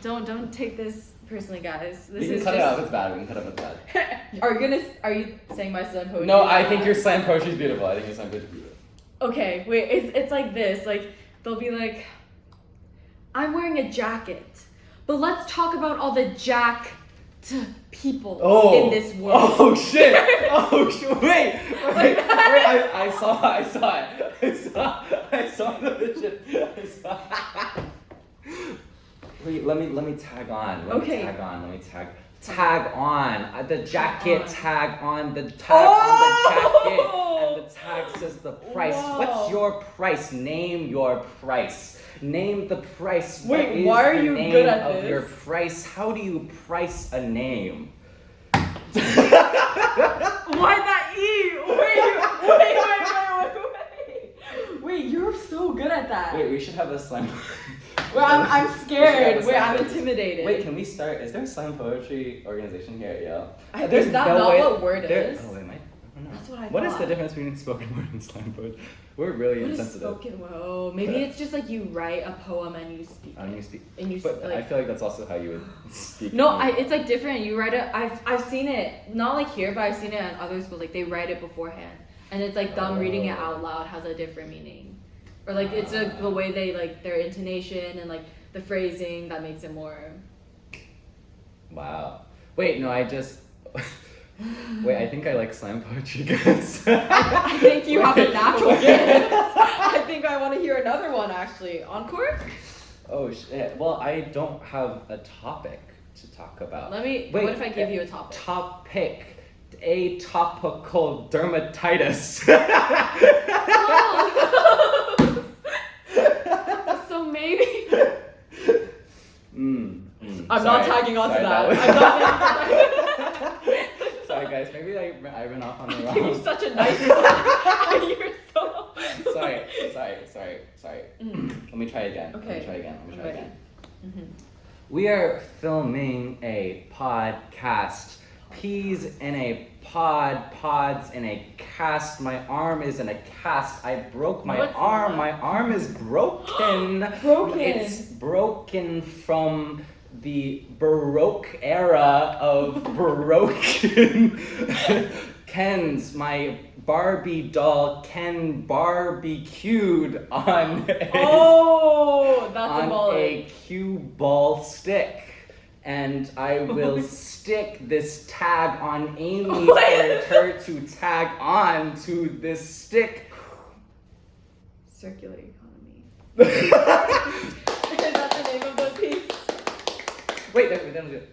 B: don't take this personally, guys. This
A: We can
B: is
A: cut
B: just.
A: it out if it's bad. We can cut it out if it's bad.
B: Are you saying my slam poetry?
A: No,
B: is
A: I
B: bad?
A: think your slam poetry is beautiful. I think your slam poetry is beautiful.
B: Okay, wait. It's like this. Like they'll be like, I'm wearing a jacket, but let's talk about all the people in this world.
A: Oh shit! Oh shit! Wait! I saw it. I saw the vision. Wait, let me tag on. Let me tag on. The jacket tag on the tag on the jacket, and the tag says the price.
B: Whoa.
A: What's your price? Name your price. Name the price.
B: Wait,
A: What is
B: why are
A: the
B: you
A: name
B: good at
A: of
B: this?
A: your price? How do you price a name?
B: Why that E? Wait, you're so good at that.
A: Wait, we should have a slam.
B: Wait, I'm
A: We should
B: scared.
A: have a
B: Wait,
A: slam
B: I'm
A: poetry.
B: intimidated.
A: Wait, can we start? Is there a slam poetry organization here at Yale?
B: Is that not what word
A: there-
B: is?
A: Oh wait, I don't know.
B: That's what I
A: What is
B: thought.
A: the difference between spoken word and slam poetry? We're really
B: What is
A: insensitive.
B: spoken word? Oh, maybe it's just like you write a poem and you speak.
A: And you speak.
B: And you
A: But
B: like.
A: I feel like that's also how you would speak.
B: No, it's like different. You write it. I've seen it, not like here, but I've seen it in other schools. Like they write it beforehand, and it's like them reading it out loud has a different meaning, or like it's the way they like their intonation and like the phrasing that makes it more.
A: Wow. Wait, no, I just. Wait, I think I like slam poetry, guys.
B: I think you have a natural gift. I think I want to hear another one actually. Encore?
A: Oh shit. Well, I don't have a topic to talk about.
B: Let me.
A: Wait,
B: what if I give you a topic?
A: Topic. Atopical dermatitis.
B: Oh. So maybe. I'm not tagging on to
A: Sorry,
B: that.
A: was-
B: I'm not tagging
A: Sorry guys, maybe I ran off on the
B: on. You're
A: wrong.
B: such a nice one. You're so.
A: Sorry. Let me try again.
B: Okay.
A: Let me try again.
B: Mm-hmm.
A: We are filming a podcast. Peas in a pod, pods in a cast. My arm is in a cast. I broke my
B: No, it's
A: arm.
B: not.
A: My arm is broken.
B: Broken.
A: It's broken from the Baroque era of broken Kens. My Barbie doll Ken barbecued on
B: Oh, that's
A: on a
B: symbolic.
A: cue ball stick. And I will stick this tag on Amy for her to tag on to this stick.
B: Circular economy. Is that the name of the piece?
A: Wait, that was good.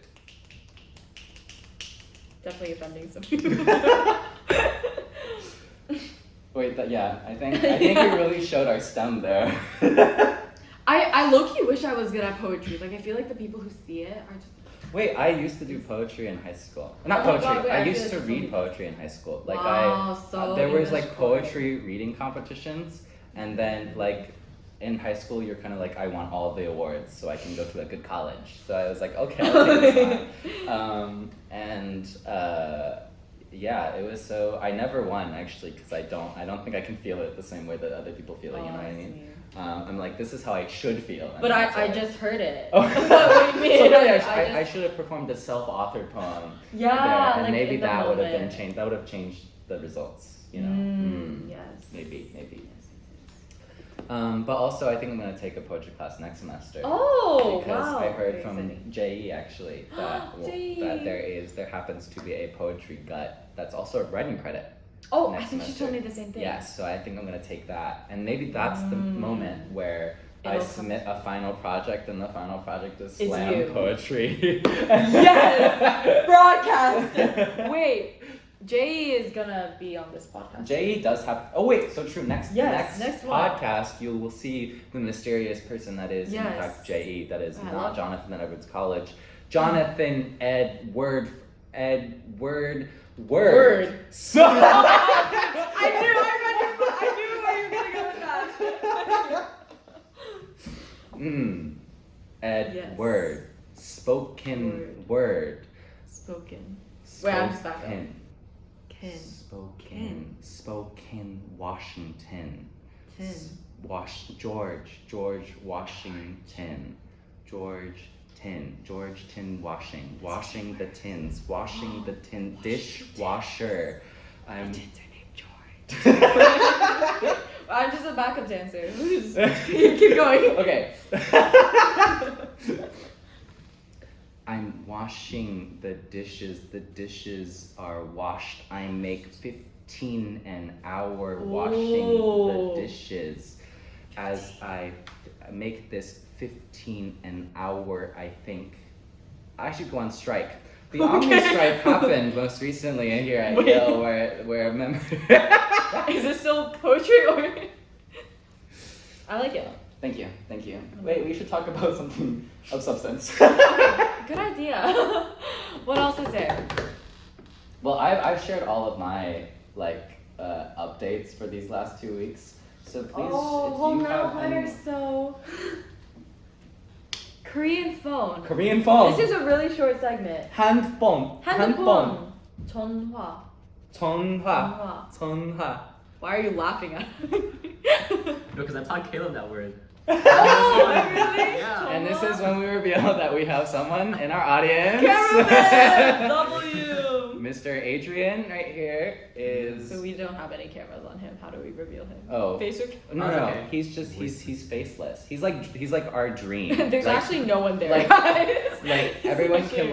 B: Definitely offending some people.
A: Wait, I think we really showed our stem there.
B: I low-key wish I was good at poetry. Like, I feel like the people who see it are just...
A: Wait, I used to do poetry in high school. Not
B: Oh my
A: poetry.
B: God, wait,
A: I
B: I feel
A: used
B: like
A: to
B: you told
A: read
B: me
A: poetry in high school. Like
B: Wow, so
A: there was
B: English
A: like poetry reading competitions, and then like in high school you're kind of like I want all of the awards so I can go to a good college. So I was like, okay, I'll take this on. Yeah, it was so I never won actually because I don't think I can feel it the same way that other people feel it. You know what I mean? I'm like, this is how I should feel.
B: But I just heard it.
A: Oh.
B: What do you mean?
A: So really,
B: I
A: I should have performed a self-authored poem.
B: Yeah,
A: there, and
B: like
A: maybe
B: in the
A: that would have been
B: moment.
A: changed. That would have changed the results. You know.
B: Yes.
A: Maybe. But also, I think I'm gonna take a poetry class next semester.
B: Oh,
A: Because
B: wow.
A: I heard
B: Very
A: from
B: exciting.
A: JE actually that
B: JE.
A: that there happens to be a poetry gut that's also a writing credit.
B: Oh, I
A: next
B: think she
A: semester.
B: told me the same thing.
A: Yes, so I think I'm gonna take that, and maybe that's the moment where I
B: It'll
A: submit a final project, and the final project is
B: It's
A: slam
B: you.
A: poetry.
B: Yes! Broadcast! Wait, Jay is gonna be on this podcast.
A: JE does have. Oh wait, so true. Next
B: next one.
A: podcast, you will see the mysterious person that is in
B: Yes.
A: fact JE. That is
B: I
A: not
B: love
A: Jonathan at Edwards College. Jonathan Word. So.
B: I knew where you were gonna go with that.
A: Edward. Spoken word.
B: Spoken. Wait, I'm just back up. Ken.
A: Spoken Washington.
B: Tin.
A: George Washington. George tin washing the tins, washing the tin dishwasher.
B: My tins are named George. I'm just a backup dancer. Keep going.
A: Okay. I'm washing the dishes. The dishes are washed. I make 15 an hour washing
B: Ooh.
A: the dishes. As I make this 15 an hour, I think I should go on strike. The Omni strike happened most recently here at Yale, where a member.
B: Is this still poetry or? I like it.
A: Thank you. Wait, we should talk about something of substance.
B: Good idea. What else is there?
A: Well, I've shared all of my updates for these last 2 weeks. So please, if you have
B: mine
A: any
B: are so. Korean phone.
A: Korean phone.
B: This is a really short segment.
A: Handphone.
B: 핸드폰. 전화.
A: Chonghua. Chonghua.
B: Why are you laughing at me?
C: No, because I taught Caleb that word.
B: Oh, really?
C: Yeah.
A: And this is when we reveal that we have someone in our audience.
B: Cameraman! W!
A: Mr. Adrian right here is.
B: So we don't have any cameras on him. How do we reveal him?
A: Oh.
B: Face or
A: No,
C: Oh,
A: no,
C: okay.
A: he's faceless. He's like our dream.
B: There's
A: Like,
B: actually no one there,
A: like-
B: guys.
A: like everyone can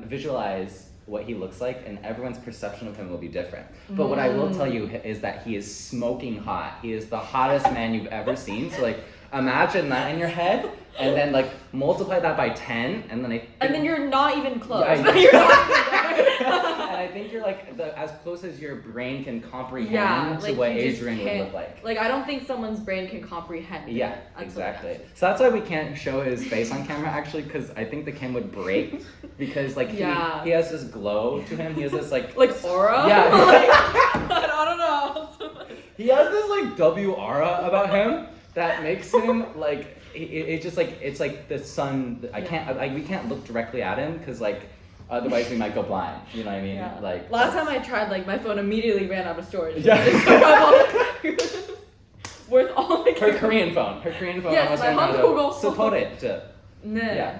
A: visualize what he looks like, and everyone's perception of him will be different. But what I will tell you is that he is smoking hot. He is the hottest man you've ever seen. So like, imagine that in your head, and then like multiply that by 10, and then
B: And then you're not even close.
A: Yeah, I know.
B: You're not even there.
A: and I think you're like as close as your brain can comprehend
B: Yeah,
A: to
B: like
A: what
B: you just
A: Adrian would
B: can't-
A: look like.
B: Like I don't think someone's brain can comprehend. it
A: Yeah,
B: until
A: exactly.
B: that.
A: So that's why we can't show his face on camera actually, because I think the cam would break, because like
B: Yeah.
A: he has this glow to him. He has this like
B: Like aura.
A: Yeah.
B: Like, I don't know.
A: he has this like W aura about him that makes him like it just like it's like the sun. We can't look directly at him because like otherwise we might go blind. You know what I mean?
B: Yeah.
A: Like
B: Last time I tried, like my phone immediately ran out of storage.
A: Yeah.
B: Worth all the
A: her Korean phone.
B: Yes,
A: almost
B: my
A: ran out
B: Hangul
A: of support.
B: Nah.
A: Yeah.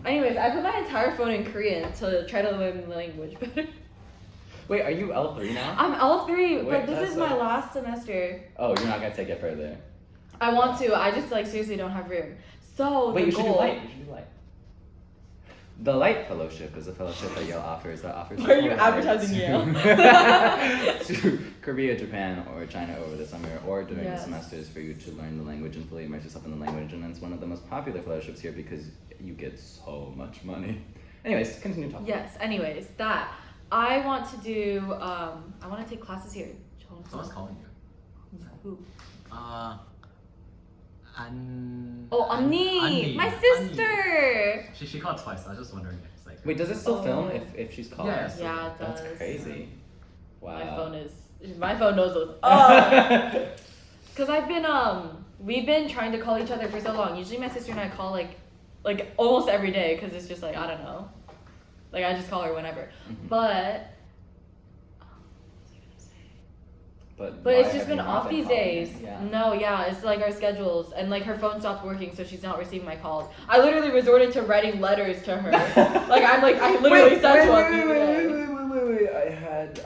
B: Anyways, I put my entire phone in Korean to try to learn the language better.
A: Wait, are you L3 now?
B: I'm L3,
A: Wait,
B: but this
A: that's
B: is my
A: like-
B: last semester.
A: Oh, you're not gonna take it further.
B: I want to. I just like seriously don't have room. So
A: Wait,
B: the
A: you should
B: goal.
A: do light. You should do light. The Light Fellowship is a fellowship that Yale offers
B: Why are you advertising Yale?
A: to Korea, Japan, or China over the summer or during
B: Yes.
A: the semesters for you to learn the language and fully immerse yourself in the language. And it's one of the most popular fellowships here because you get so much money. Anyways, continue talking.
B: Yes. Anyways, that I want to do. I want to take classes here.
C: Someone's calling you.
B: Who?
C: Oh,
B: Annie, my sister.
C: She called twice. I was just wondering. It's like.
A: Wait, does it still
B: Oh.
A: film if she's calling?
C: Yes.
B: Yeah, it does.
A: That's crazy. Wow.
B: My phone knows those. Oh. Cause I've been we've been trying to call each other for so long. Usually my sister and I call like almost every day because it's just like I don't know, like I just call her whenever.
A: Mhm.
B: But
A: But
B: it's
A: why
B: just
A: have
B: been
A: you not
B: off
A: been
B: these
A: calling
B: days.
A: her? Yeah.
B: No, yeah, it's like our schedules and like her phone stopped working, so she's not receiving my calls. I literally resorted to writing letters to her. I literally sent one. the other day.
A: Wait.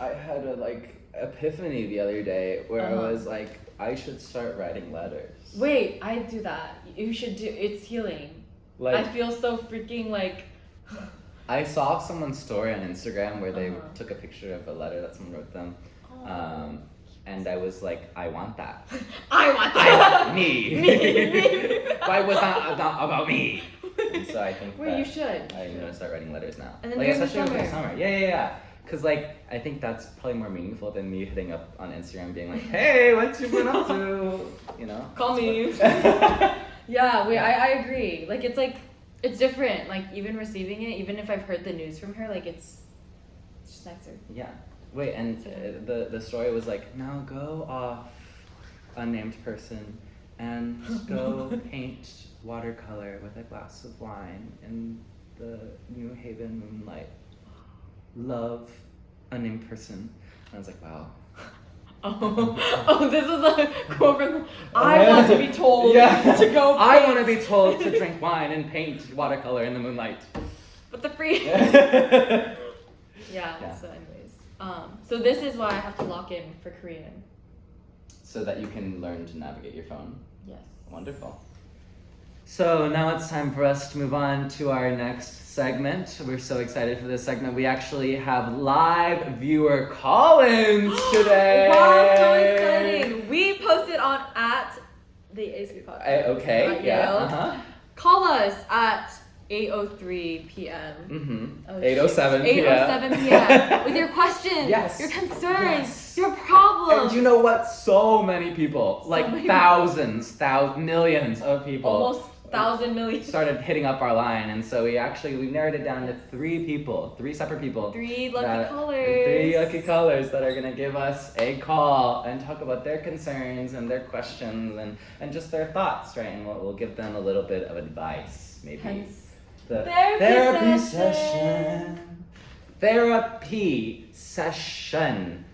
A: I had a like epiphany the other day where I was like, I should start writing letters.
B: Wait, I do that. You should do. It's healing.
A: Like
B: I feel so freaking like.
A: I saw someone's story on Instagram where they
B: Uh-huh.
A: took a picture of a letter that someone wrote them.
B: Oh.
A: And I was like, I want that.
B: I want that.
A: Me.
B: Me.
A: Why was that not about me? And so I think
B: Wait,
A: that
B: you should.
A: I'm gonna start writing letters now.
B: And then
A: like
B: during the
A: especially over the
B: summer.
A: summer. Yeah. Cause like I think that's probably more meaningful than me hitting up on Instagram being like, hey, what you been up to? You know?
B: Call me.
A: That's
B: Yeah, wait, I agree. Like it's different. Like even receiving it, even if I've heard the news from her, like it's just nicer.
A: Yeah. Wait, and the story was like, now go off, unnamed person, and go paint watercolor with a glass of wine in the New Haven moonlight. Love, unnamed person. And I was like, wow.
B: Oh, this is a quote from. I want to be told to go.
A: I
B: paint.
A: want to be told to drink wine and paint watercolor in the moonlight.
B: But the free.
A: Yeah.
B: Yeah. So anyways, so this is why I have to lock in for Korean.
A: So that you can learn to navigate your phone.
B: Yes.
A: Wonderful. So now it's time for us to move on to our next segment. We're so excited for this segment. We actually have live viewer call-ins today.
B: Wow, so exciting! We posted on at the AC podcast.
A: Okay,
B: at
A: yeah.
B: Yale.
A: Uh-huh.
B: Call us at 8:03 p.m.
A: Mm-hmm.
B: Oh,
A: 8:07 p.m.
B: 8:07 p.m. with your questions,
A: Yes.
B: your concerns,
A: Yes.
B: your problems.
A: And you know what? So many people, like
B: many
A: thousands, millions of people,
B: Almost 1,000 million.
A: started hitting up our line, and so we narrowed it down to three separate people.
B: Three lucky
A: that-
B: callers.
A: 3 lucky callers that are gonna give us a call and talk about their concerns and their questions and just their thoughts, right? And we'll give them a little bit of advice, maybe.
B: Hence,
A: The
B: therapy session.
A: therapy session.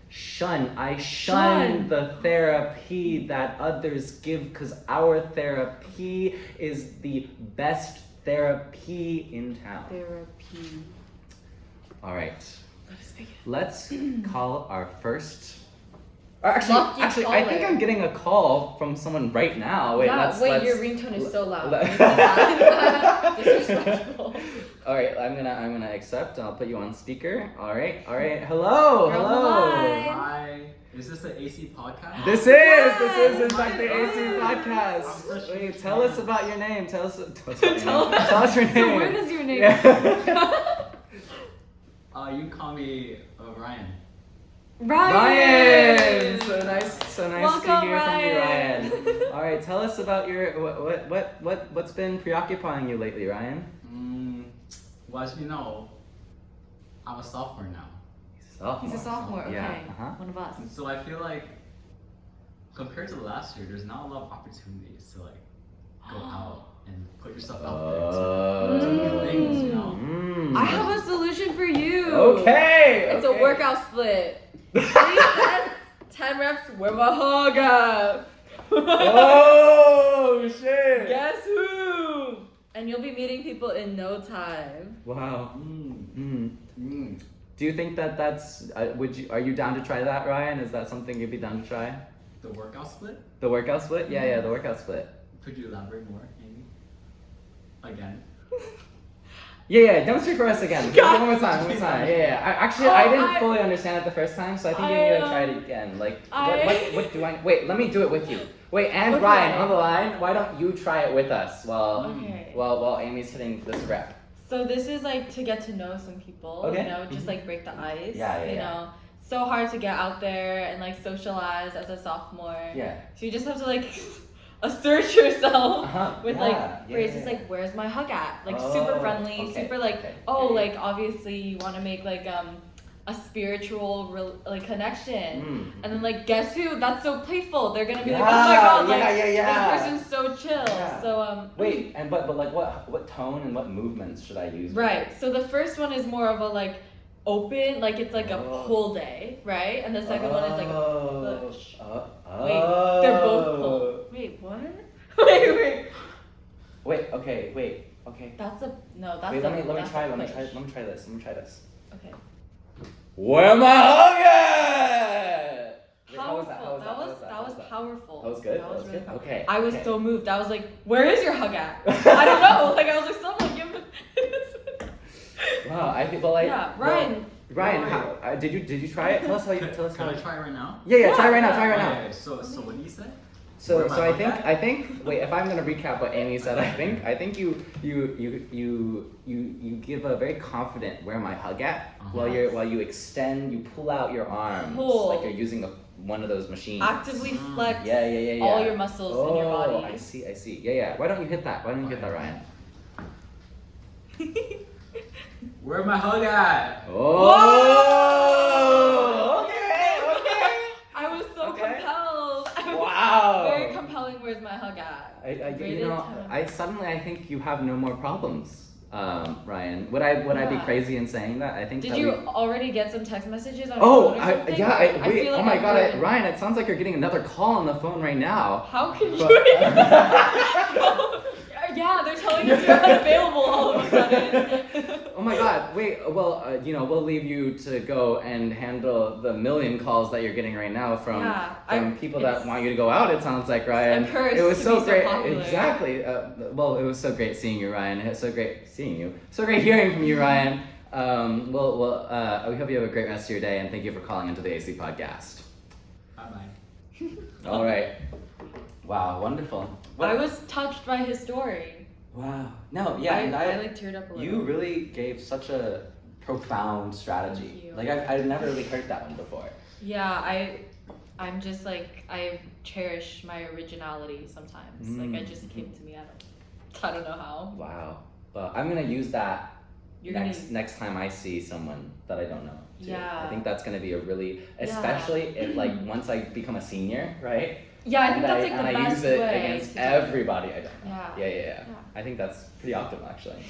A: I shun the therapy that others give because our therapy is the best therapy in town.
B: Therapy.
A: All right.
B: Let us begin.
A: Let's call our first.
B: Lucky
A: Actually, I think
B: caller.
A: I'm getting a call from someone right now. Wait,
B: Yeah,
A: let's,
B: your ringtone is so loud.
A: let-
B: Disrespectful.
A: All right, I'm gonna accept. I'll put you on speaker. All right. Hello.
B: You're on the
A: Hello.
B: line.
C: Hi. Is this the AC podcast?
A: This is in fact the AC podcast. Wait, tell us about your name. Tell us your name.
B: So where does your name
A: Yeah.
C: You can call me Ryan.
A: Ryan. So nice
B: Welcome,
A: to hear from you,
B: Ryan.
A: Ryan. All right, tell us about your what's been preoccupying you lately, Ryan.
C: Well, as you know, I'm a sophomore now.
B: He's a sophomore. Okay.
A: Yeah, uh-huh.
B: One of us.
C: And so I feel like compared to last year, there's not a lot of opportunities to like go out and put yourself out there to do new things, you know?
B: I have a solution for you.
A: Okay.
B: It's a workout split. 3 sets, 10 reps with a hug up.
A: Oh shit!
B: Guess who? And you'll be meeting people in no time.
A: Wow. Do you think that's are you down to try that, Ryan? Is that something you'd be down to try?
C: The workout split?
A: The workout split? Yeah, the workout split.
C: Could you elaborate more, Amy? Again?
A: Yeah, demonstrate for us again. One more time. I didn't fully understand it the first time, so I think you need to try it again. Like, what do I? Wait, let me do it with you. Wait, and
B: Okay.
A: Ryan on the line. Why don't you try it with us while
B: Okay.
A: while Amy's hitting this rep?
B: So this is like to get to know some people,
A: Okay.
B: you know, just like break the ice.
A: Yeah,
B: you know, so hard to get out there and like socialize as a sophomore.
A: Yeah.
B: So you just have to like assert yourself with
A: Yeah,
B: like phrases like "Where's my hug at?" Like super friendly,
A: okay,
B: super like
A: okay.
B: like obviously you want to make like a spiritual like connection, and then like guess who? That's so playful. They're gonna be like, oh my god, like this person's so chill.
A: Yeah.
B: So
A: Wait, and but like what tone and what movements should I use?
B: right. So the first one is more of a like open, like it's like a pull day, right? And the second one is like a push. Wait, they're both pull. Wait, what? wait.
A: Okay.
B: That's a no. That's
A: Wait,
B: a,
A: let me
B: that's
A: try.
B: a
A: Let me
B: push.
A: try this.
B: Okay.
A: Where my hug at? Wait, how was
B: Powerful.
A: that?
B: That was
A: that?
B: powerful.
A: That was good.
B: That was really
A: good.
B: powerful.
A: Okay.
B: I was
A: okay.
B: so moved. I was like, "Where is your hug at?" I don't know. Like I was like, "Someone give me."
A: Wow. I think. Well, like.
B: Yeah, Ryan.
A: Ryan, how, did you try it? Tell us how you. Tell us
C: Can
A: how.
C: I try it right now?
A: Yeah. Try it right now.
C: Okay, so what do you say?
A: So
C: Where am I looking at?
A: I think wait, if I'm gonna recap what Amy said, I think you give a very confident "where my hug at" while you extend, you pull out your arms like you're using one of those machines.
B: Actively flex
A: Yeah.
B: all your muscles in your body.
A: I see. Yeah. Why don't you hit that? Ryan?
C: Where my hug at?
A: Oh. Okay.
B: I was so compelled.
A: Wow.
B: Very compelling. Where's my hug at?
A: I think you have no more problems, Ryan. Would I be crazy in saying that? I think.
B: Did
A: that
B: you already get some text messages on your
A: Oh,
B: phone or something?
A: wait.
B: feel like
A: Oh my
B: I'm
A: God,
B: hearing-
A: Ryan! It sounds like you're getting another call on the phone right now.
B: How can
A: But-
B: you? Yeah, they're telling us you're unavailable all of a sudden.
A: Oh my God! Wait. Well, we'll leave you to go and handle the million calls that you're getting right now from people that want you to go out. It sounds like, Ryan.
B: I'm cursed
A: It was
B: to
A: so
B: be so
A: great.
B: popular.
A: Exactly. Well, it was so great seeing you, Ryan. It's so great seeing you. So great hearing from you, Ryan. We hope you have a great rest of your day, and thank you for calling into the AC podcast.
C: Bye.
A: All right. Wow, wonderful.
B: I was touched by his story.
A: Wow. No, yeah,
B: I like teared up a little.
A: You really gave such a profound
B: Thank
A: strategy.
B: you.
A: Like I've never really heard that one before.
B: Yeah, I'm just like I cherish my originality sometimes. Like I just came to me. I don't know how.
A: Wow. Well, I'm gonna use that
B: You're
A: next time I see someone that I don't know. Too.
B: Yeah.
A: I think that's gonna be a really, especially if like once I become a senior, right?
B: Yeah, I think that's like the
A: I
B: best
A: use it
B: way
A: against
B: to do
A: everybody I don't know.
B: Yeah.
A: Yeah. I think that's pretty optimal actually.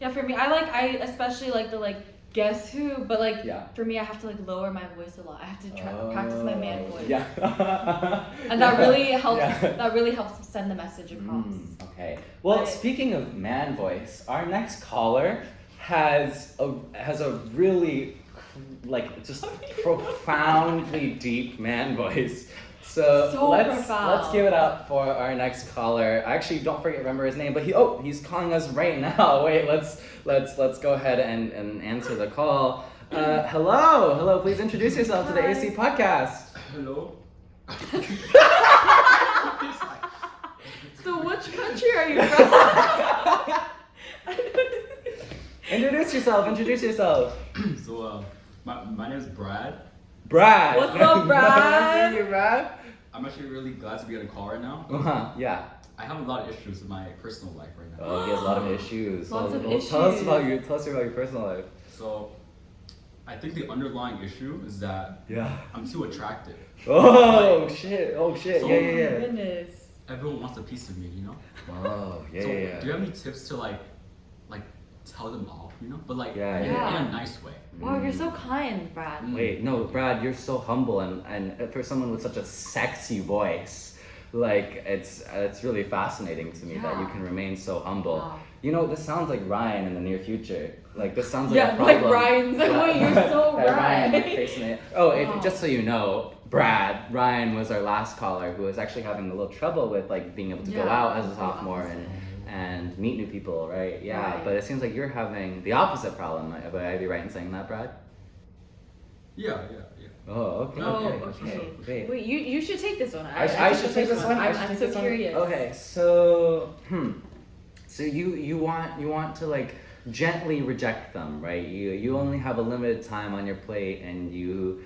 B: Yeah, for me, I especially like the like guess who? But like
A: Yeah.
B: for me, I have to like lower my voice a lot. I have to practice my man voice.
A: Yeah.
B: And that really helps.
A: Yeah.
B: That really helps send the message across.
A: Okay. Well,
B: But-
A: speaking of man voice, our next caller has a really like just profoundly deep man voice. So let's
B: profound.
A: give it up for our next caller. Actually, don't remember his name, but he's calling us right now. Wait, let's go ahead and answer the call. Hello, please introduce yourself to the
B: Hi.
A: AC podcast.
C: Hello.
B: So which country are you from?
A: Introduce yourself.
C: So my name is Brad.
A: Brad.
B: What's up, Brad?
A: Nice to meet you, Brad.
C: I'm actually really glad to be on a call right now.
A: Yeah.
C: I have a lot of issues in my personal life right now.
A: Oh, he has a lot of issues.
B: Lots of
A: Well, Tell us
B: issues.
A: about your personal life.
C: So I think the underlying issue is that
A: Yeah.
C: I'm too attractive.
A: Oh shit.
C: So-
A: Yeah.
B: Oh my goodness.
C: Everyone wants a piece of me, you know?
A: Oh
C: So do you have any tips to like tell them off, you know? But like
A: Yeah,
C: in
B: yeah.
C: a nice way.
B: Wow, you're so kind, Brad.
A: Wait, no, Brad, you're so humble and for someone with such a sexy voice, like it's really fascinating to me that you
B: Yeah.
A: can remain so humble.
B: Wow.
A: You know, this sounds like Ryan in the near future. Like this sounds like
B: Yeah,
A: a problem.
B: like Ryan's like, wait, you're so
A: That Ryan
B: right.
A: facing it. Oh,
B: Wow.
A: just so you know, Ryan was our last caller who was actually having a little trouble with like being able to go
B: Yeah,
A: out as a
B: the
A: sophomore
B: opposite.
A: and meet new people, right? Yeah,
B: Right.
A: but it seems like you're having the opposite problem. Would I be right in saying that, Brad?
C: Yeah.
A: Oh, okay.
B: Oh,
C: Okay,
B: okay.
A: Great.
B: Wait, you should take this one.
A: I should take this one.
B: I'm so curious.
A: Okay, so so you want to like gently reject them, right? You only have a limited time on your plate, and you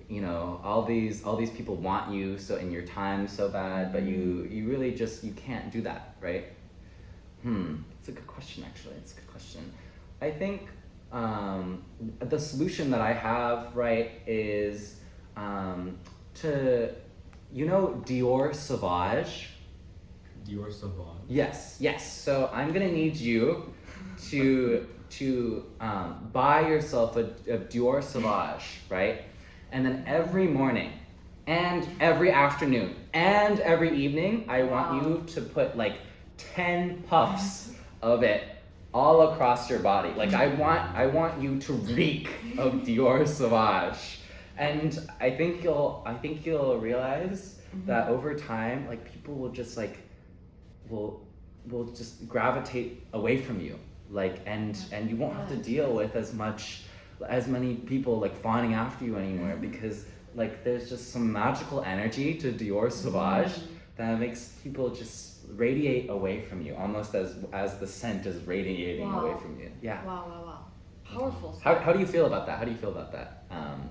A: know all these people want you so in your time so bad, but you really just you can't do that, right? It's a good question actually. It's a good question. I think the solution that I have, right, is to Dior Sauvage.
C: Dior Sauvage.
A: Yes. So I'm gonna need you to buy yourself a Dior Sauvage, right? And then every morning, and every afternoon, and every evening, I want you to put like 10 puffs of it all across your body. Like I want you to reek of Dior Sauvage. And I think you'll realize that over time, like people will just like will just gravitate away from you. Like and you won't have to deal with as many people like fawning after you anymore, because like there's just some magical energy to Dior Sauvage that makes people just radiate away from you, almost as the scent is radiating away from you. Yeah.
B: Wow. Powerful.
A: How do you feel about that?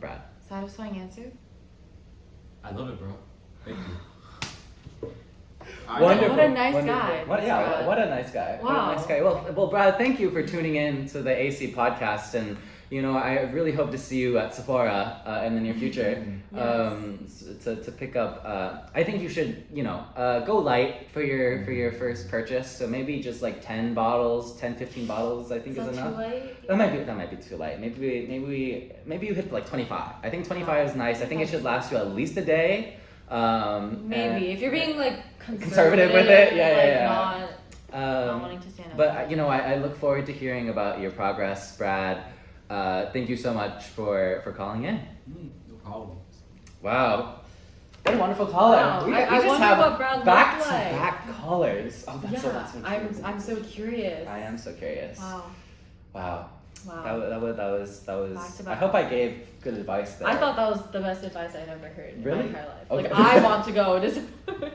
A: Brad?
B: Satisfying answer?
C: I love it, bro. Thank you.
A: Wonderful.
B: What a nice
A: Wonderful.
B: guy.
A: What a nice guy. What a
B: Wow.
A: nice guy. Well, Brad, thank you for tuning in to the AC podcast, and I really hope to see you at Sephora in the near future. To pick up. I think you should go light for your first purchase. So maybe just like 10 bottles, 15 bottles. I think is
B: that
A: enough.
B: too late?
A: That might be too light. Maybe you hit like 25. I think 25 is nice. I think it should last you at least a day.
B: Maybe if you're being like
A: conservative with it, yeah.
B: Not wanting to stand up.
A: But I look forward to hearing about your progress, Brad. Thank you so much for calling in.
C: No problem.
A: Wow. What a wonderful caller.
B: Wow.
A: We
B: I
A: just
B: wonder
A: have
B: what Brad looked
A: back callers. Oh, that's so curious.
B: I'm so curious.
A: I am so curious.
B: Wow.
A: That was.
B: Back to
A: I
B: back.
A: hope I gave good advice there.
B: I thought that was the best advice I'd ever heard
A: Really?
B: in my entire life.
A: Okay.
B: Like I want to go to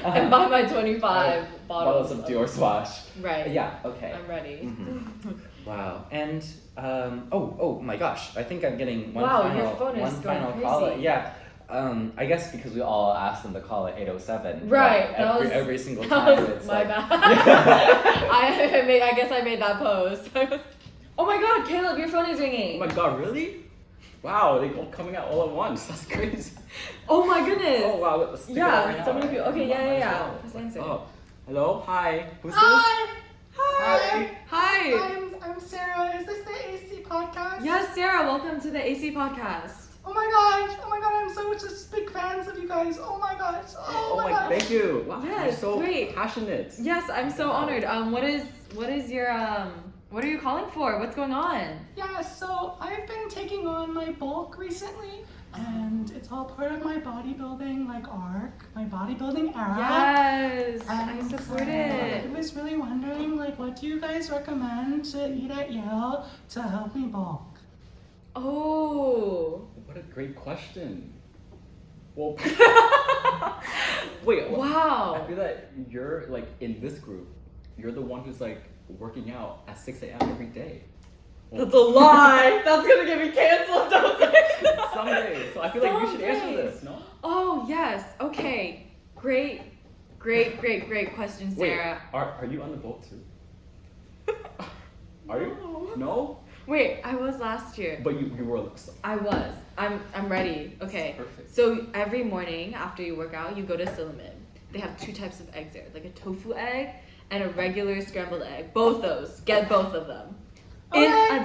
B: and buy my 25
A: bottles of Dior Sauvage.
B: Right.
A: Yeah. Okay.
B: I'm ready.
A: Wow. And oh my gosh, I think I'm getting one
B: Wow,
A: final
B: your phone is
A: one
B: going
A: final
B: crazy.
A: call. Yeah. I guess because we all asked them to call at 8:07.
B: Right.
A: Every single
B: that
A: time.
B: was
A: It's
B: my
A: like,
B: bad. I guess I made that post. Oh my God, Caleb, your phone is ringing.
A: Oh my god, really? Wow, they all coming out all at once. That's crazy.
B: Oh my goodness.
A: Oh wow, let's pick it up
B: Yeah,
A: right
B: so
A: now,
B: many
A: right?
B: people. Okay,
A: Might as
B: yeah.
A: well.
B: Just answer.
A: Oh, hello, hi. Who's
B: Hi.
A: Hi.
B: Hi.
D: I'm Sarah. Is this the AC podcast?
B: Yes, Sarah, welcome to the AC podcast.
D: Oh my god, I'm so just big fans of you guys. Oh my gosh. Oh my gosh.
E: Thank you. Wow,
B: Yes,
E: you're so
B: great.
E: passionate.
B: Yes, I'm so honored. What is your what are you calling for? What's going on?
D: Yeah, so I've been taking on my bulk recently, and it's all part of my bodybuilding arc, my bodybuilding era.
B: Yes, I
D: And,
B: support
D: I
B: it.
D: was really wondering, what do you guys recommend to eat at Yale to help me bulk?
B: Oh.
E: What a great question. Well, wait.
B: Wow.
E: I feel that you're in this group. You're the one who's working out at 6 a.m. every day. Well,
B: That's a lie. That's gonna get me canceled, don't say.
E: someday. So I feel like you should answer
B: Someday.
E: this, no?
B: Oh yes. Okay. Great question, Sarah.
E: Wait, are you on the boat too? Are you?
B: No.
E: No?
B: Wait, I was last year.
E: But you were.
B: I was. I'm ready. Okay.
E: Perfect.
B: So every morning after you work out, you go to Silliman. They have 2 types of eggs there, like a tofu egg and a regular scrambled egg. Both those. Get both of them.
D: Okay.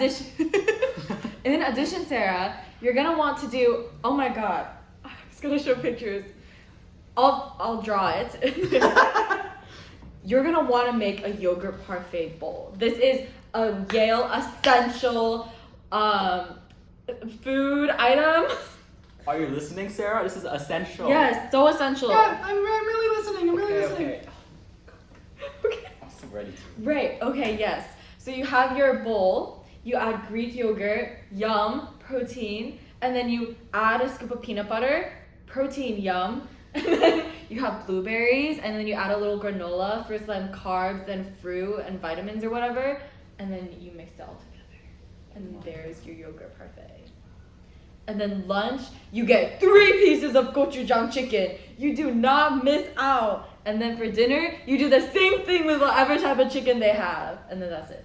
B: In addition, Sarah, you're gonna want to do. Oh my God, I'm just gonna show pictures. I'll draw it. You're gonna want to make a yogurt parfait bowl. This is a Yale essential food item.
E: Are you listening, Sarah? This is essential.
B: Yes, so essential.
D: Yeah, I'm really listening. I'm really listening.
E: Okay.
B: Okay.
E: I'm so ready to.
B: Right, okay, yes. So you have your bowl, you add Greek yogurt, yum, protein, and then you add a scoop of peanut butter, protein, yum, and then you have blueberries, and then you add a little granola for some carbs and fruit and vitamins or whatever, and then you mix it all together. And there's your yogurt parfait. And then lunch, you get 3 pieces of gochujang chicken. You do not miss out. And then for dinner, you do the same thing with whatever type of chicken they have. And then that's it.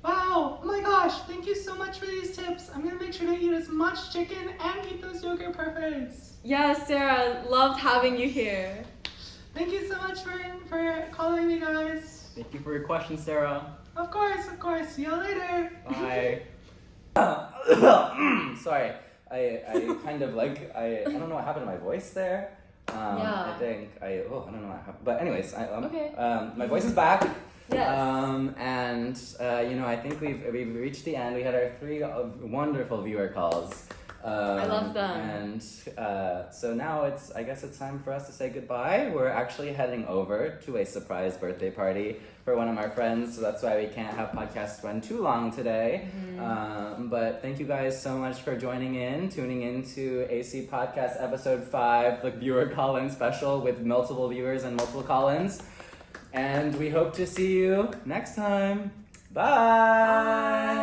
D: Wow, oh my gosh, thank you so much for these tips. I'm gonna make sure to eat as much chicken and eat those yogurt parfaits.
B: Yes, Sarah, loved having you here.
D: Thank you so much for calling me, guys.
E: Thank you for your question, Sarah.
D: Of course. See y'all later.
E: Bye.
A: Sorry, I kind of I don't know what happened to my voice there.
B: Yeah.
A: I think I don't know what happened. But anyways,
B: Okay.
A: My voice is back.
B: Yes.
A: And I think we've reached the end. We had our 3 wonderful viewer calls.
B: I love them.
A: And so now I guess it's time for us to say goodbye. We're actually heading over to a surprise birthday party for one of our friends, so that's why we can't have podcasts run too long today. But thank you guys so much for tuning into AC Podcast Episode 5, the viewer call-in special with multiple viewers and multiple call-ins. And we hope to see you next time. Bye.